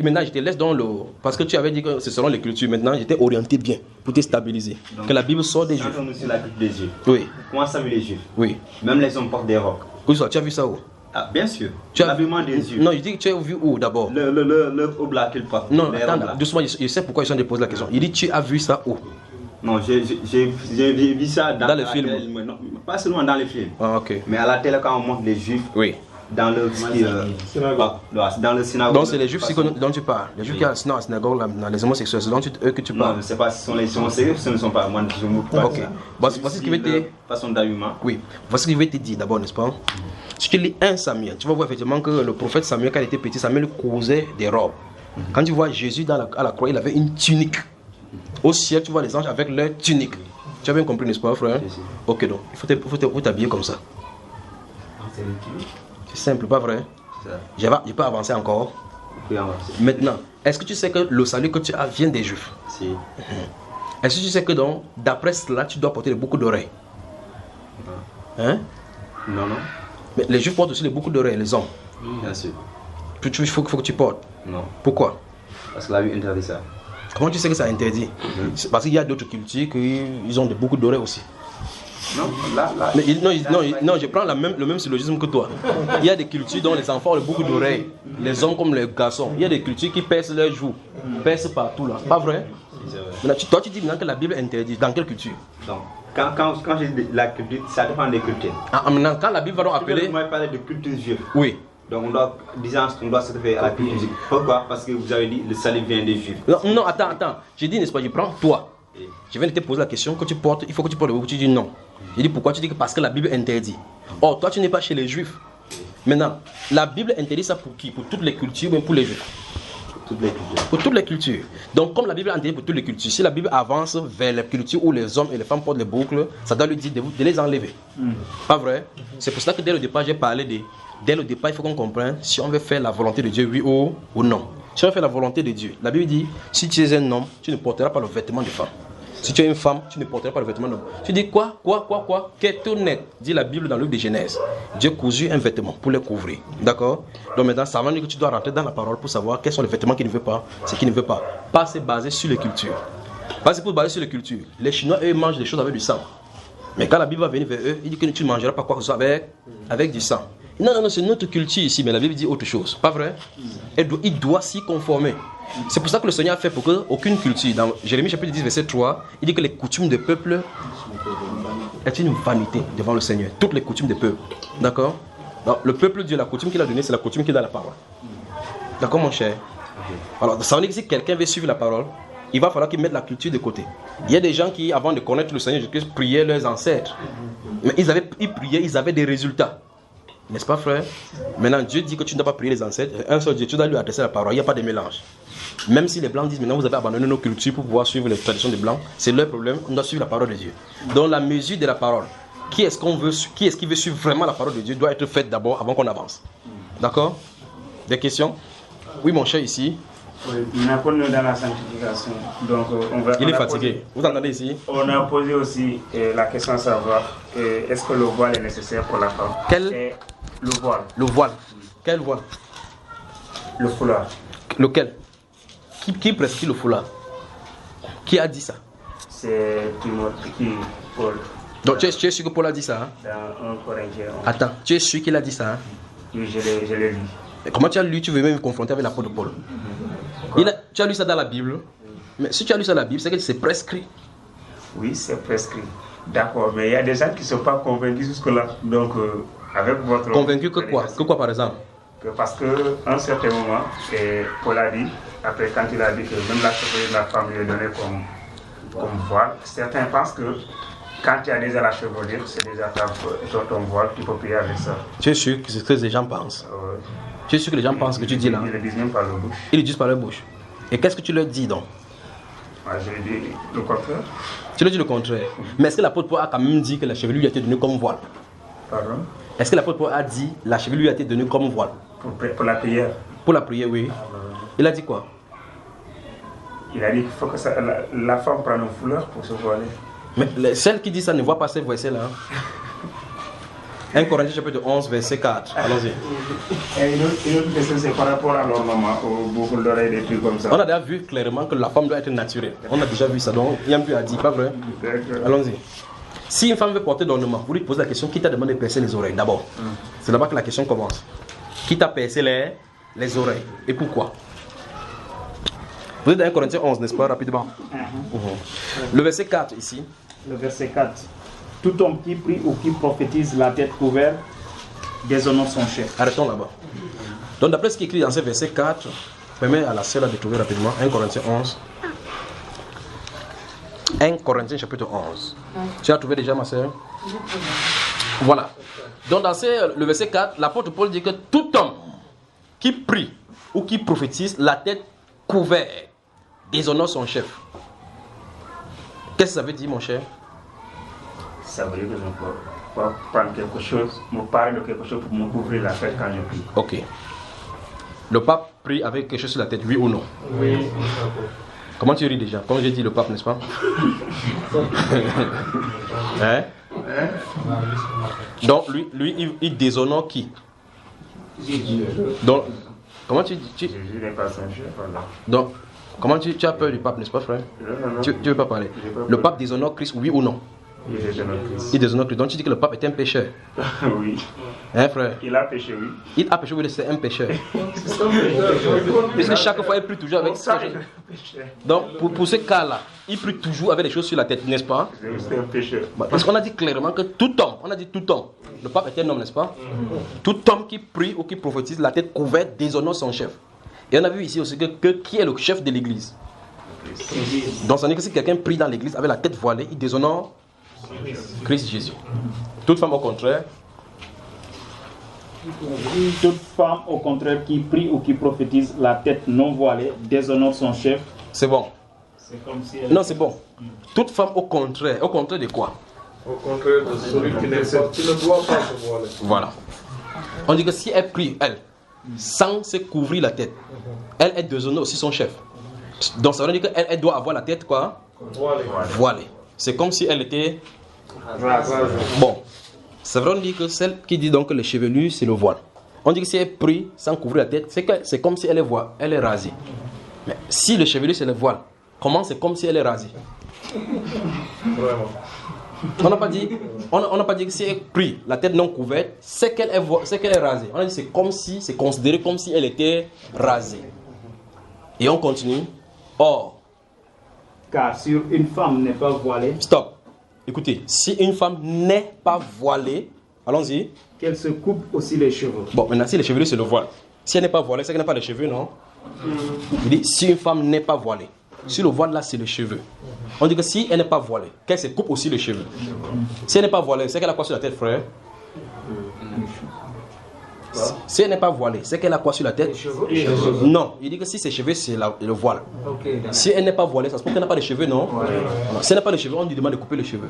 maintenant je te laisse dans le... Parce que tu avais dit que c'est selon les cultures. Maintenant, j'étais orienté bien pour te stabiliser. Donc, que la Bible sort des Juifs. Quand on est sur la culture des Juifs, Oui. comment ça veut les Juifs? Oui. Même les hommes portent des robes. Où ça? Tu as vu ça où? Ah, bien sûr. Tu as L'habillement des Juifs. Non, je dis que tu as vu où d'abord? Le robe là qu'ils portent. Non, les attends, robes là. doucement, je sais pourquoi ils ont déposé la question. Il dit tu as vu ça où? Non, j'ai vu ça Dans les films. Non, pas seulement dans les films. Ah, ok. Mais à la télé, quand on montre les Juifs Oui. dans le dans le synagogue. Donc c'est les Juifs dont tu parles. Les Juifs qui sont dans la synagogue, là, dans les homosexuels, c'est eux que tu Non, parles. je ne sais pas si ce sont les homosexuels, ce ne sont pas. Moi, je ne me pas. Ok. Voici ce qui veut te... Façon d'habillement. Oui. Voici ce que je vais te dire d'abord, n'est-ce pas? Si tu lis 1 Samuel, tu vas voir effectivement que le prophète Samuel, quand il était petit, Samuel causait des robes. Quand tu vois Jésus à la croix, il avait une tunique. Au ciel, tu vois les anges avec leur tunique. Tu as bien compris, n'est-ce pas, frère? Ok, donc il faut t'habiller comme ça. C'est simple, pas vrai? Je peux avancer encore. Maintenant, est-ce que tu sais que le salut que tu as vient des Juifs? Si. Est-ce que tu sais que donc, d'après cela, tu dois porter beaucoup d'oreilles? Hein? Non. Mais les Juifs portent aussi les boucles d'oreilles, les hommes. Bien sûr. Il faut que tu portes. Non. Pourquoi? Parce que la Bible interdit ça. Comment tu sais que ça interdit? C'est parce qu'il y a d'autres cultures qui ont des boucles d'oreilles aussi. Non, là. Mais non, je prends le même syllogisme que toi. Il y a des cultures dont les enfants ont les boucles d'oreilles, les hommes comme les garçons. Il y a des cultures qui percent leurs joues, percent partout là. Pas vrai? C'est vrai. Maintenant, toi tu dis maintenant que la Bible interdit. Dans quelle culture? Donc, quand j'ai dit la culture, ça dépend des cultures. Maintenant, quand la Bible va donc appeler... Moi, je parlais de culture juive. Oui. Donc, on doit se référer à la culture juive. Pourquoi? Parce que vous avez dit le salut vient des Juifs. Non, attends. J'ai dit, n'est-ce pas, je prends toi. Je viens de te poser la question que tu portes, il faut que tu portes le boucle. Tu dis non. J'ai dit pourquoi? Tu dis que parce que la Bible interdit. Or, toi, tu n'es pas chez les Juifs. Maintenant, la Bible interdit ça pour qui? Pour toutes les cultures, même pour les Juifs. Toutes les cultures. Pour toutes les cultures. Donc, comme la Bible interdit pour toutes les cultures, si la Bible avance vers les cultures où les hommes et les femmes portent les boucles, ça doit lui dire de les enlever. Pas vrai? C'est pour ça que dès le départ, j'ai parlé de... Dès le départ, il faut qu'on comprenne si on veut faire la volonté de Dieu, oui ou non. Si on veut faire la volonté de Dieu, la Bible dit, si tu es un homme, tu ne porteras pas le vêtement de femme. Si tu es une femme, tu ne porteras pas le vêtement d'homme. Tu dis quoi? Qu'est honnête, dit la Bible dans le livre de Genèse. Dieu cousu un vêtement pour les couvrir. D'accord? Donc maintenant, ça veut dire que tu dois rentrer dans la parole pour savoir quels sont les vêtements qu'il ne veut pas, ce qu'il ne veut pas. Pas se baser sur les cultures. Pas se baser sur les cultures. Les Chinois, eux, mangent des choses avec du sang. Mais quand la Bible va venir vers eux, il dit que tu ne mangeras pas quoi que ce soit avec du sang. Non, c'est notre culture ici, mais la Bible dit autre chose. Pas vrai? Il doit s'y conformer. C'est pour ça que le Seigneur a fait pour qu'aucune culture, dans Jérémie chapitre 10, verset 3, il dit que les coutumes des peuples est une vanité devant le Seigneur. Toutes les coutumes des peuples. D'accord? Donc, le peuple Dieu, la coutume qu'il a donnée, c'est la coutume qui est dans la parole. D'accord, mon cher? Alors, ça veut dire que si quelqu'un veut suivre la parole, il va falloir qu'il mette la culture de côté. Il y a des gens qui, avant de connaître le Seigneur Jésus-Christ, priaient leurs ancêtres. Mais ils priaient, ils avaient des résultats. N'est-ce pas, frère? Maintenant, Dieu dit que tu ne dois pas prier les ancêtres. Un seul Dieu, tu dois lui adresser la parole. Il n'y a pas de mélange. Même si les Blancs disent maintenant vous avez abandonné nos cultures pour pouvoir suivre les traditions des Blancs, c'est leur problème. On doit suivre la parole de Dieu. Donc, la mesure de la parole, qui est-ce qui veut suivre vraiment la parole de Dieu, doit être faite d'abord avant qu'on avance. D'accord? Des questions? Oui, mon cher, ici. Oui, on a connu dans la sanctification. Donc, il est fatigué. Vous entendez ici? On a posé aussi la question à savoir est-ce que le voile est nécessaire pour la femme? Le voile. Le voile. Quel voile? Le foulard. Lequel? Qui prescrit le foulard? Qui a dit ça? C'est Paul. Donc tu es sûr que Paul a dit ça? Hein? Dans 1 Corinthiens 11. Attends, tu es sûr qu'il a dit ça? Hein? Oui, je l'ai lu. Et comment tu as lu? Tu veux même me confronter avec l'apôtre Paul? Tu as lu ça dans la Bible? Mais si tu as lu ça dans la Bible, c'est que c'est prescrit. Oui, c'est prescrit. D'accord, mais il y a des gens qui ne sont pas convaincus jusque-là. Donc, avec votre... Convaincus que quoi? Que quoi par exemple? Parce qu'à un certain moment, Paul a dit, après quand il a dit que même la chevelure de la femme lui est donnée comme voile, certains pensent que quand tu as déjà la chevelure, c'est déjà ton voile, tu peux prier avec ça. Tu es sûr que c'est ce que les gens pensent? Tu es sûr que les gens pensent que tu dis là? Ils le disent même par leur bouche. Ils le disent par leur bouche. Et qu'est-ce que tu leur dis donc? Moi, je lui dis le contraire. Tu leur dis le contraire. Mais est-ce que l'apôtre Paul a quand même dit que la chevelure lui a été donnée comme voile? Pardon? Est-ce que l'apôtre Paul a dit la chevelure lui a été donnée comme voile? Pour la prière. Pour la prière, oui. Il a dit quoi? Il a dit qu'il faut que la femme prenne un foulard pour se voiler. Mais celle qui dit ça ne voit pas ces versets-là. 1 Corinthiens chapitre 11, verset 4. Allons-y. Et une autre question, c'est par rapport à l'ornement, aux boucles d'oreilles, des trucs comme ça. On a déjà vu clairement que la femme doit être naturelle. On a déjà vu ça, donc il y a un peu à dire, pas vrai? Allons-y. Si une femme veut porter d'ornement, vous lui posez la question, qui t'a demandé de percer les oreilles d'abord? C'est là-bas que la question commence. Qui t'a percé les oreilles? Et pourquoi? Vous êtes dans 1 Corinthiens 11, n'est-ce pas, rapidement? Le verset 4 ici. Le verset 4. Tout homme qui prie ou qui prophétise la tête couverte déshonore son chef. Arrêtons là-bas. Donc d'après ce qui est écrit dans ce verset 4, permet à la sœur de trouver rapidement 1 Corinthiens 11. 1 Corinthiens chapitre 11. Tu as trouvé déjà, ma sœur? Voilà. Donc dans le verset 4, l'apôtre Paul dit que tout homme qui prie ou qui prophétise la tête couverte déshonore son chef. Qu'est-ce que ça veut dire, mon cher? Ça veut dire que je ne peux pas prendre quelque chose, me parler de quelque chose pour me couvrir la tête quand je prie. Ok. Le pape prie avec quelque chose sur la tête, oui ou non? Oui. Comment tu ris déjà? Comme j'ai dit le pape, n'est-ce pas? Hein? Donc lui il déshonore qui? Donc, comment tu dis? Jésus n'est pas son chef. Donc, comment tu as peur du pape, n'est-ce pas, frère? Non. Tu veux pas parler? Le pape déshonore Christ, oui ou non? Il déshonore Christ. Donc tu dis que le pape est un pécheur. Oui. Hein, frère? Il a péché, oui. Il a péché, oui, c'est un pécheur. Parce que chaque fois il prie toujours avec ça. Donc pour ce cas-là, il prie toujours avec des choses sur la tête, n'est-ce pas? C'est un pécheur. Parce qu'on a dit clairement que tout homme, le pape est un homme, n'est-ce pas? Tout homme qui prie ou qui prophétise la tête couverte déshonore son chef. Et on a vu ici aussi que qui est le chef de l'église? Donc ça veut dire que si quelqu'un prie dans l'église avec la tête voilée, il déshonore Christ Jésus. Toute femme au contraire. Toute femme au contraire qui prie ou qui prophétise la tête non voilée déshonore son chef. C'est bon. C'est comme si Non, c'est bon. Toute femme au contraire de quoi? Au contraire de celui qui ne doit pas se voiler. Voilà. On dit que si elle prie, elle, sans se couvrir la tête, elle déshonore aussi son chef. Donc ça veut dire qu'elle doit avoir la tête quoi? Voilée. C'est comme si elle était... Bon. Ça veut dire que celle qui dit donc que les chevelus c'est le voile. On dit que si elle prie sans couvrir la tête, c'est comme si elle est rasée. Mais si le chevelu c'est le voile, comment c'est comme si elle est rasée? Vraiment. On n'a pas dit que si elle prie la tête non couverte, c'est qu'elle est rasée. On a dit c'est considéré comme si elle était rasée. Et on continue. Or, car si une femme n'est pas voilée, stop. Écoutez, si une femme n'est pas voilée, allons-y. Qu'elle se coupe aussi les cheveux. Bon, maintenant si les cheveux c'est le voile. Si elle n'est pas voilée, c'est qu'elle n'a pas les cheveux, non? Il dit si une femme n'est pas voilée. Si le voile là c'est les cheveux. On dit que si elle n'est pas voilée, qu'elle se coupe aussi les cheveux. Si elle n'est pas voilée, c'est qu'elle a quoi sur la tête, frère? Si elle n'est pas voilée, c'est qu'elle a quoi sur la tête? Non, il dit que si ses cheveux c'est le voile. Si elle n'est pas voilée, ça se peut qu'elle n'a pas de cheveux, non? Non. Si elle n'a pas de cheveux, on lui demande de couper les cheveux.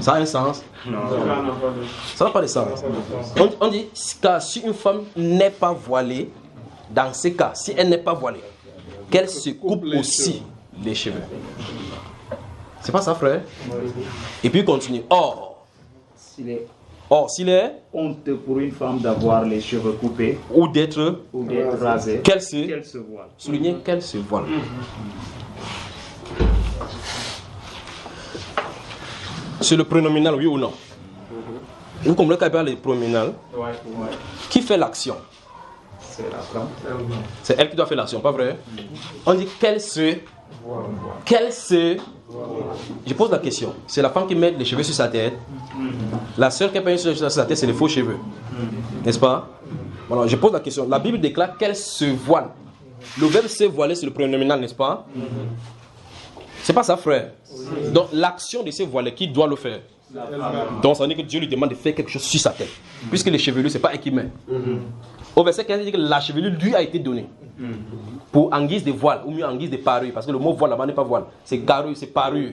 Ça a un sens? Non. Ça n'a pas de sens. On dit que si une femme n'est pas voilée, dans ces cas, si elle n'est pas voilée, qu'elle se coupe aussi les cheveux. C'est pas ça, frère? Et puis il continue. Or, s'il est honte pour une femme d'avoir les cheveux coupés ou d'être rasés, qu'elle se voile. Soulignez qu'elle se voile. C'est le pronominal, oui ou non? Vous comprenez qu'elle parle du pronominal? Qui fait l'action? C'est la femme. C'est elle qui doit faire l'action, pas vrai? On dit qu'elle se Je pose la question. C'est la femme qui met les cheveux sur sa tête. La sœur qui a mis les cheveux sur sa tête, c'est les faux cheveux. N'est-ce pas? Voilà, je pose la question. La Bible déclare qu'elle se voile. Le verbe se voiler, c'est le pronominal, n'est-ce pas? C'est pas ça, frère. Donc l'action de se voiler, qui doit le faire? Donc ça veut dire que Dieu lui demande de faire quelque chose sur sa tête. Puisque les chevelures, c'est pas elle qui met. Au verset 15, il dit que la chevelure lui a été donnée. Pour en guise de voile, ou mieux en guise de parure. Parce que le mot voile là-bas n'est pas voile. C'est carrure, c'est parure.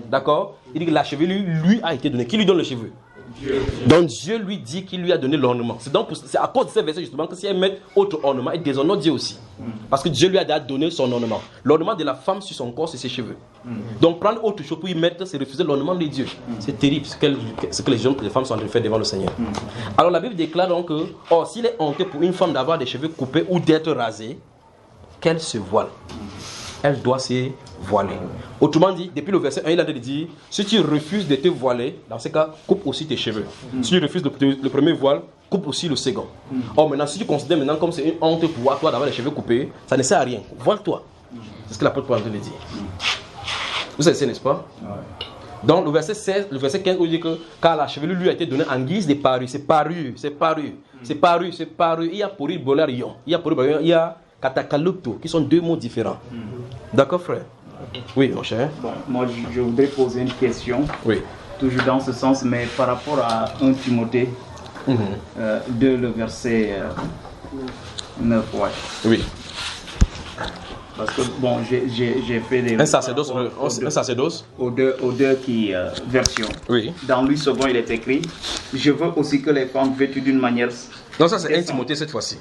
D'accord? Il dit que la chevelure lui a été donnée. Qui lui donne les cheveux? Donc Dieu lui dit qu'il lui a donné l'ornement. C'est à cause de ces versets justement que si elle met autre ornement, elle déshonore Dieu aussi. Parce que Dieu lui a déjà donné son ornement. L'ornement de la femme sur son corps, c'est ses cheveux. Donc prendre autre chose pour y mettre, c'est refuser l'ornement de Dieu. C'est terrible ce que les femmes sont en train de faire devant le Seigneur. Alors la Bible déclare donc que, or s'il est honteux pour une femme d'avoir des cheveux coupés ou d'être rasée, qu'elle se voile. Elle doit se voiler. Autrement dit, depuis le verset 1, il a dit, si tu refuses de te voiler, dans ce cas, coupe aussi tes cheveux. Si tu refuses le premier voile, coupe aussi le second. Or maintenant, si tu considères maintenant comme c'est une honte pour toi d'avoir les cheveux coupés, ça ne sert à rien. Voile-toi. C'est ce que l'apôtre Paul a dit. Vous savez, n'est-ce pas? Donc le verset 16, le verset 15, il dit que car la chevelure lui a été donnée en guise de parure. C'est parure, c'est parure, c'est parure, c'est parure. Il y a pourri bolarion, il y a pourri bolarion, il y a katakalupto, qui sont deux mots différents. D'accord, frère? Oui, mon cher. Bon, moi, je voudrais poser une question. Oui. Toujours dans ce sens, mais par rapport à 1 Timothée 2, le verset 9. Ouais. Oui. Parce que, bon, j'ai fait des... Un sacerdoce aux deux qui versions. Oui. Dans Louis II, il est écrit, je veux aussi que les femmes vêtues d'une manière... Non, ça c'est 1 Timothée cette fois-ci.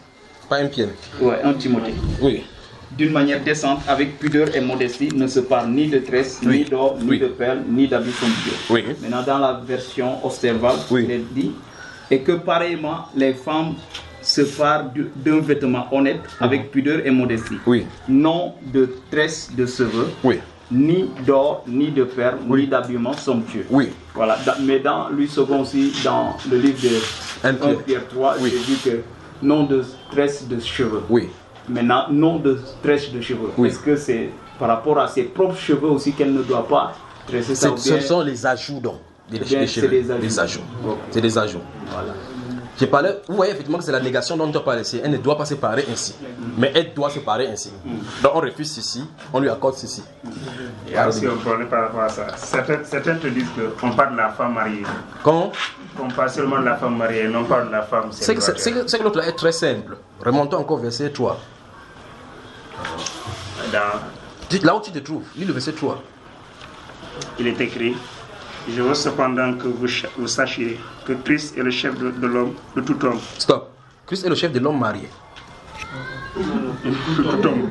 Pas 1 Pierre. Ouais, 1 Timothée. Oui. D'une manière décente, avec pudeur et modestie, ne se parle ni de tresse, ni d'or, ni de perles, ni d'habits somptueux. Oui. Maintenant, dans la version observable, il est dit, et que pareillement, les femmes se parent d'un vêtement honnête, avec pudeur et modestie. Oui. Non de tresse de cheveux. Oui. Ni d'or, ni de perles, ni d'habillement somptueux. Oui. Voilà. Mais dans Louis II aussi, dans le livre de 1 Pierre 3, j'ai dit que non de tresse de cheveux. Oui. Maintenant, non de tresse de cheveux. Oui. Est-ce que c'est par rapport à ses propres cheveux aussi qu'elle ne doit pas tresser ça? Ce sont les ajouts donc, des cheveux. Les ajouts. Okay. C'est des ajouts. Voilà. J'ai parlé, vous voyez effectivement que c'est la négation dont on doit parler. Elle ne doit pas se parer ainsi. Mais elle doit se parer ainsi. Donc on refuse ceci, on lui accorde ceci. Il y a aussi un problème par rapport à ça. Certains te disent qu'on parle de la femme mariée. Comment? Qu'on parle seulement de la femme mariée, non pas de la femme célibataire. C'est que l'autre là est très simple. Remontons encore au verset 3. Là où tu te trouves, lis le verset 3. Il est écrit, je veux cependant que vous sachiez que Christ est le chef de l'homme, de tout homme. Stop. Christ est le chef de l'homme marié.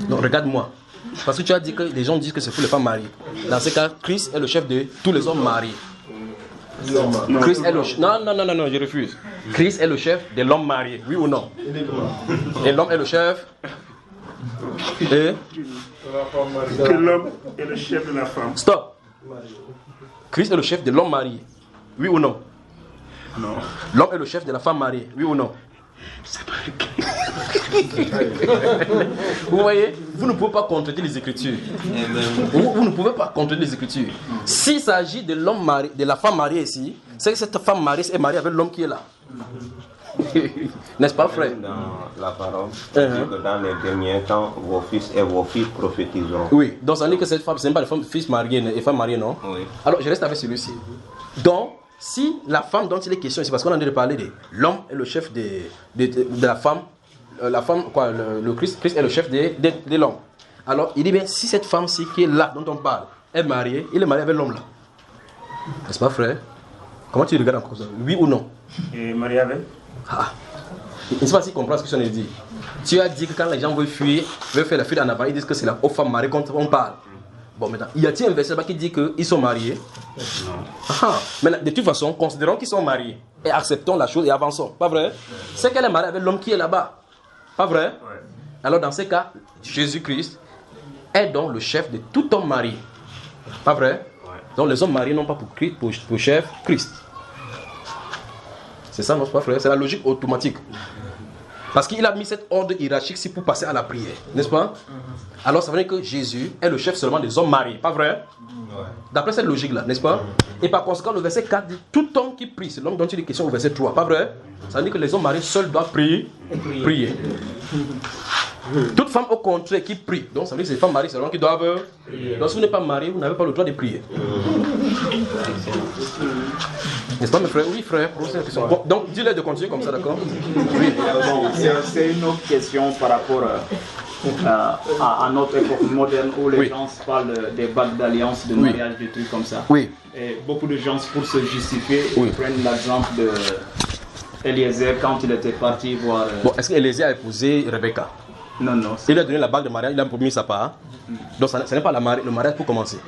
Non, regarde-moi. Parce que tu as dit que les gens disent que c'est pour les femmes mariées. Dans ce cas, Christ est le chef de tous les hommes mariés. Christ est le chef. Non, je refuse. Christ est le chef de l'homme marié, oui ou non? Et l'homme est le chef. Et que l'homme est le chef de la femme. Stop. Christ est le chef de l'homme marié, oui ou non? Non. L'homme est le chef de la femme mariée, oui ou non? Vous voyez, vous ne pouvez pas contredire les Écritures. Vous ne pouvez pas contredire les Écritures. S'il s'agit de l'homme marié, de la femme mariée ici, c'est que cette femme mariée est mariée avec l'homme qui est là. N'est-ce pas, frère? Dans la parole, dit que dans les derniers temps, vos fils et vos filles prophétiseront. Oui, donc ça veut dire que cette femme, ce n'est pas les fils mariés et femmes mariées, non? Oui. Alors je reste avec celui-ci. Donc, si la femme dont il est question, c'est parce qu'on a envie de parler de l'homme est le chef de la femme, quoi, le Christ est le chef de l'homme. Alors il dit bien, si cette femme-ci qui est là, dont on parle, est mariée, il est marié avec l'homme là. N'est-ce pas, frère? Comment tu regardes encore ça? Oui ou non? Et marié avec? Je ne sais pas si tu comprends ce que je dis. Tu as dit que quand les gens veulent fuir, veulent faire la fuite en avant, ils disent que c'est aux femmes mariées dont on parle. Bon, maintenant, y a-t-il un verset là-bas qui dit qu'ils sont mariés? Non. Mais de toute façon, considérons qu'ils sont mariés et acceptons la chose et avançons. Pas vrai? C'est qu'elle est mariée avec l'homme qui est là-bas. Pas vrai? Ouais. Alors, dans ce cas, Jésus-Christ est donc le chef de tout homme marié. Pas vrai? Ouais. Donc, les hommes mariés n'ont pas pour chef Christ. C'est ça, non, c'est pas frère? C'est la logique automatique. Parce qu'il a mis cet ordre hiérarchique ici pour passer à la prière, n'est-ce pas? Alors ça veut dire que Jésus est le chef seulement des hommes mariés, pas vrai? D'après cette logique-là, n'est-ce pas? Et par conséquent, le verset 4 dit tout homme qui prie, c'est l'homme dont il est question au verset 3, pas vrai? Ça veut dire que les hommes mariés seuls doivent prier. Toute femme au contraire qui prie, donc ça veut dire que les femmes mariées seulement qui doivent prier. Donc si vous n'êtes pas marié, vous n'avez pas le droit de prier. N'est-ce pas mes frères? Oui frère, posez la question. Bon, donc dis-leur de continuer comme ça, d'accord? Oui. C'est une autre question par rapport à notre époque moderne où les gens parlent des bagues d'alliance, de mariage, des trucs comme ça. Oui. Et beaucoup de gens, pour se justifier, ils prennent l'exemple de Eliezer quand il était parti voir... Bon, est-ce qu'Eliezer a épousé Rebecca? Non, non. Il a donné la bague de mariage, il a promis sa part. Donc ce n'est pas le mariage pour commencer.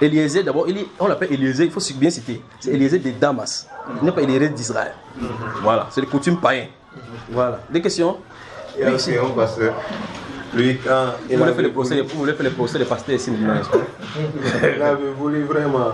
Eliezer, d'abord, on l'appelle Eliezer, il faut bien citer. C'est Eliezer de Damas. Il n'est pas Eliezer d'Israël. Voilà, c'est les coutumes païens. Voilà. Des questions? Il y a une question parce que lui, quand il voulait faire le procès des pasteurs ici, n'est-ce pas? Il avait voulu vraiment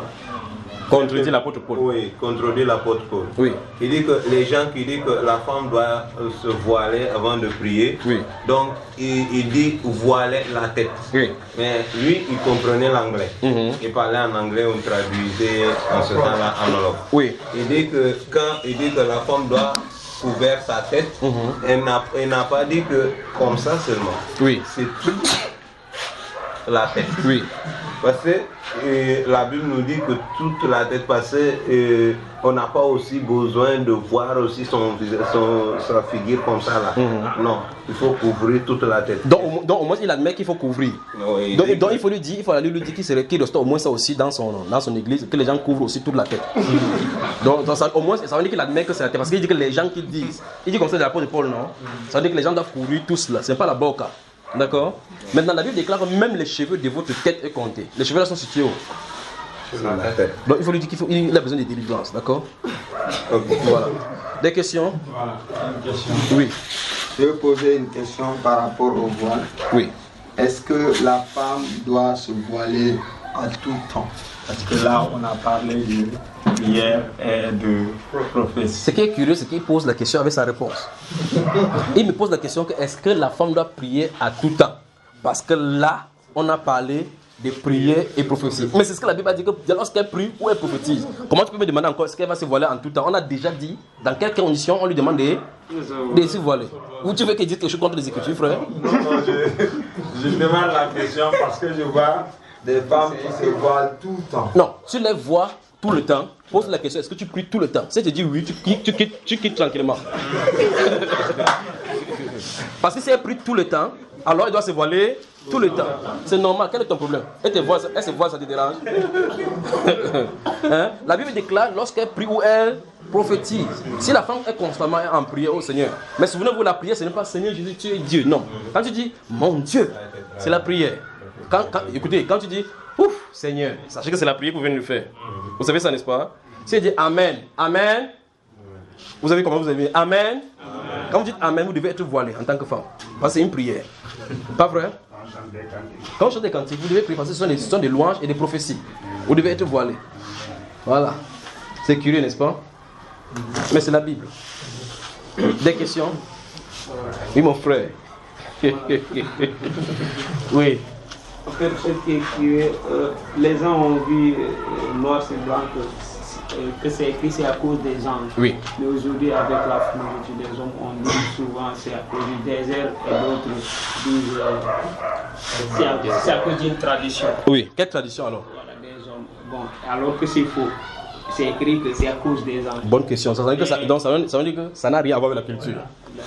contredire l'apôtre Paul. Oui, contredire l'apôtre Paul. Oui. Il dit que les gens qui disent que la femme doit se voiler avant de prier, donc il dit voiler la tête. Oui. Mais lui, il comprenait l'anglais. Il parlait en anglais, on traduisait en ce temps-là en wolof. Oui. Il dit que quand il dit que la femme doit couvrir sa tête, elle n'a pas dit que comme ça seulement. Oui. C'est toute la tête. Oui. Parce que la Bible nous dit que toute la tête passée, on n'a pas aussi besoin de voir aussi sa figure comme ça là. Non, il faut couvrir toute la tête. Donc au moins il admet qu'il faut couvrir. Oui, donc il faut lui dire, il faut aller lui dire qu'il reste au moins ça aussi dans son église, que les gens couvrent aussi toute la tête. donc ça, au moins ça veut dire qu'il admet que c'est la tête. Parce qu'il dit que les gens qui disent, il dit comme ça de l'apôtre Paul, non? Ça veut dire que les gens doivent couvrir tout cela, c'est pas la boca. D'accord? Maintenant, la Bible déclare que même les cheveux de votre tête est compté. Les cheveux là sont situés où? Sur la tête. Donc il faut lui dire qu'il a besoin de délivrance, d'accord? Voilà. Des questions? Voilà, une question. Oui. Je vais poser une question par rapport au voile. Oui. Est-ce que la femme doit se voiler à tout temps? Parce que là, on a parlé de prière et de prophétie. Ce qui est curieux, c'est qu'il pose la question avec sa réponse. Il me pose la question que est-ce que la femme doit prier à tout temps? Parce que là, on a parlé de prière et prophétie. Mais c'est ce que la Bible a dit, que lorsqu'elle prie ou elle prophétise. Comment tu peux me demander encore est-ce qu'elle va se voiler en tout temps? On a déjà dit dans quelles conditions on lui demande de se voiler. Ou tu veux qu'elle dise quelque chose contre les Écritures, frère? Non, je demande la question parce que je vois des femmes qui se voilent tout le temps. Non, tu les vois tout le temps. Pose la question, est-ce que tu pries tout le temps? Si tu dis oui, tu quittes tranquillement. Parce que si elle prie tout le temps, alors elle doit se voiler tout le temps. C'est normal. Quel est ton problème? Elle se voile, ça te dérange? Hein? La Bible déclare lorsqu'elle prie ou elle prophétise. Si la femme est constamment en prière au Seigneur, mais souvenez-vous, la prière, ce n'est pas Seigneur Jésus, tu es Dieu. Non. Quand tu dis mon Dieu, c'est la prière. Écoutez, quand tu dis ouf, Seigneur, sachez que c'est la prière que vous venez de faire. Vous savez ça, n'est-ce pas? Si elle dit Amen, Amen, vous savez comment vous avez dit Amen. Quand vous dites Amen, vous devez être voilé en tant que femme. Parce que c'est une prière. Pas vrai? Quand vous chantez des cantiques, vous devez prier parce que ce sont des louanges et des prophéties. Vous devez être voilé. Voilà. C'est curieux, n'est-ce pas? Mais c'est la Bible. Des questions? Oui, mon frère. Oui. En fait, ce qui est curieux, les gens ont vu noir sur blanc que c'est écrit, c'est à cause des anges. Oui. Mais aujourd'hui, avec la philosophie des hommes, on dit souvent c'est à cause du désert et d'autres disent c'est à cause d'une tradition. Oui. Quelle tradition alors? Voilà, des hommes. Bon, alors que c'est faux. C'est écrit que c'est à cause des anges. Bonne question. Ça veut dire que ça n'a rien à voir avec la culture.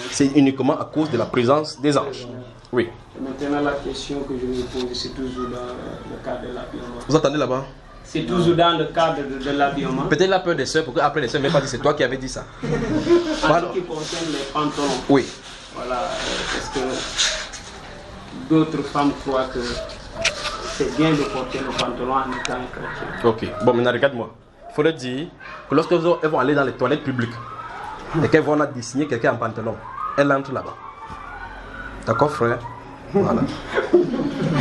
C'est uniquement à cause de la présence des anges. Oui. Maintenant, la question que je vais poser, c'est toujours dans le cadre de l'habillement. Vous entendez là-bas? C'est toujours dans le cadre de l'habillement. Peut-être la peur des soeurs, pour qu'après les soeurs ne m'aient pas dit c'est toi qui avais dit ça. En ce qui concerne les pantalons. Oui. Voilà. Est-ce que d'autres femmes croient que c'est bien de porter le pantalon en étant chrétien? Ok. Bon, maintenant regarde-moi. Il faudrait dire que lorsqu'elles vont aller dans les toilettes publiques et qu'elles vont dessiner quelqu'un en pantalon, elles entrent là-bas. D'accord, frère? Voilà.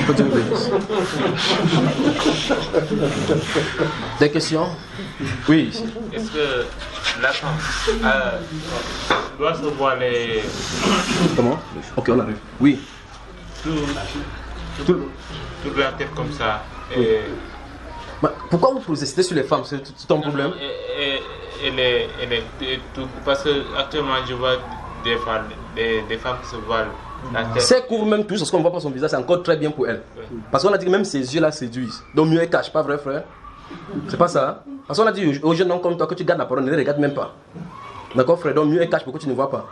Que Dieu vous bénisse. Des questions? Oui. Est-ce que la femme doit se voiler. Comment? Ok, on arrive. Oui. Toute la tête comme ça. Et pourquoi vous protestez sur les femmes? C'est ton problème? elle est tout. Parce que actuellement, je vois des femmes qui se voilent la tête. C'est court même tout, parce qu'on ne voit pas son visage, c'est encore très bien pour elle. Oui. Parce qu'on a dit que même ses yeux là séduisent. Donc mieux elle cache, pas vrai frère? C'est pas ça? Hein? Parce qu'on a dit aux jeunes hommes comme toi que tu gardes la parole, ne les regarde même pas. D'accord frère? Donc mieux elle cache, pourquoi tu ne vois pas?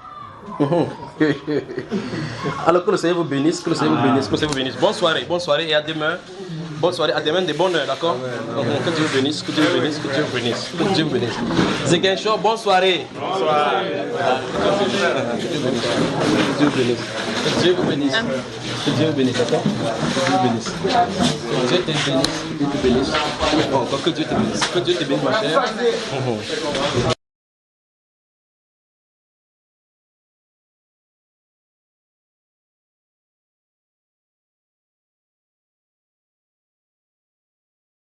Alors que le Seigneur vous bénisse, que le Seigneur vous bénisse, que le Seigneur vous bénisse. Bonne soirée et à demain. Bonne soirée, à demain de bonne heure, d'accord? Que Dieu vous bénisse, que Dieu vous bénisse, que Dieu vous bénisse, que Dieu vous bénisse. Zéguin Show, bonne soirée. Bonsoir. Que Dieu vous bénisse. Que Dieu vous bénisse. Que Dieu vous bénisse, d'accord? Que Dieu vous bénisse. Que Dieu te bénisse, que Dieu te bénisse. Bon, que Dieu te bénisse. Que Dieu te bénisse, ma chère.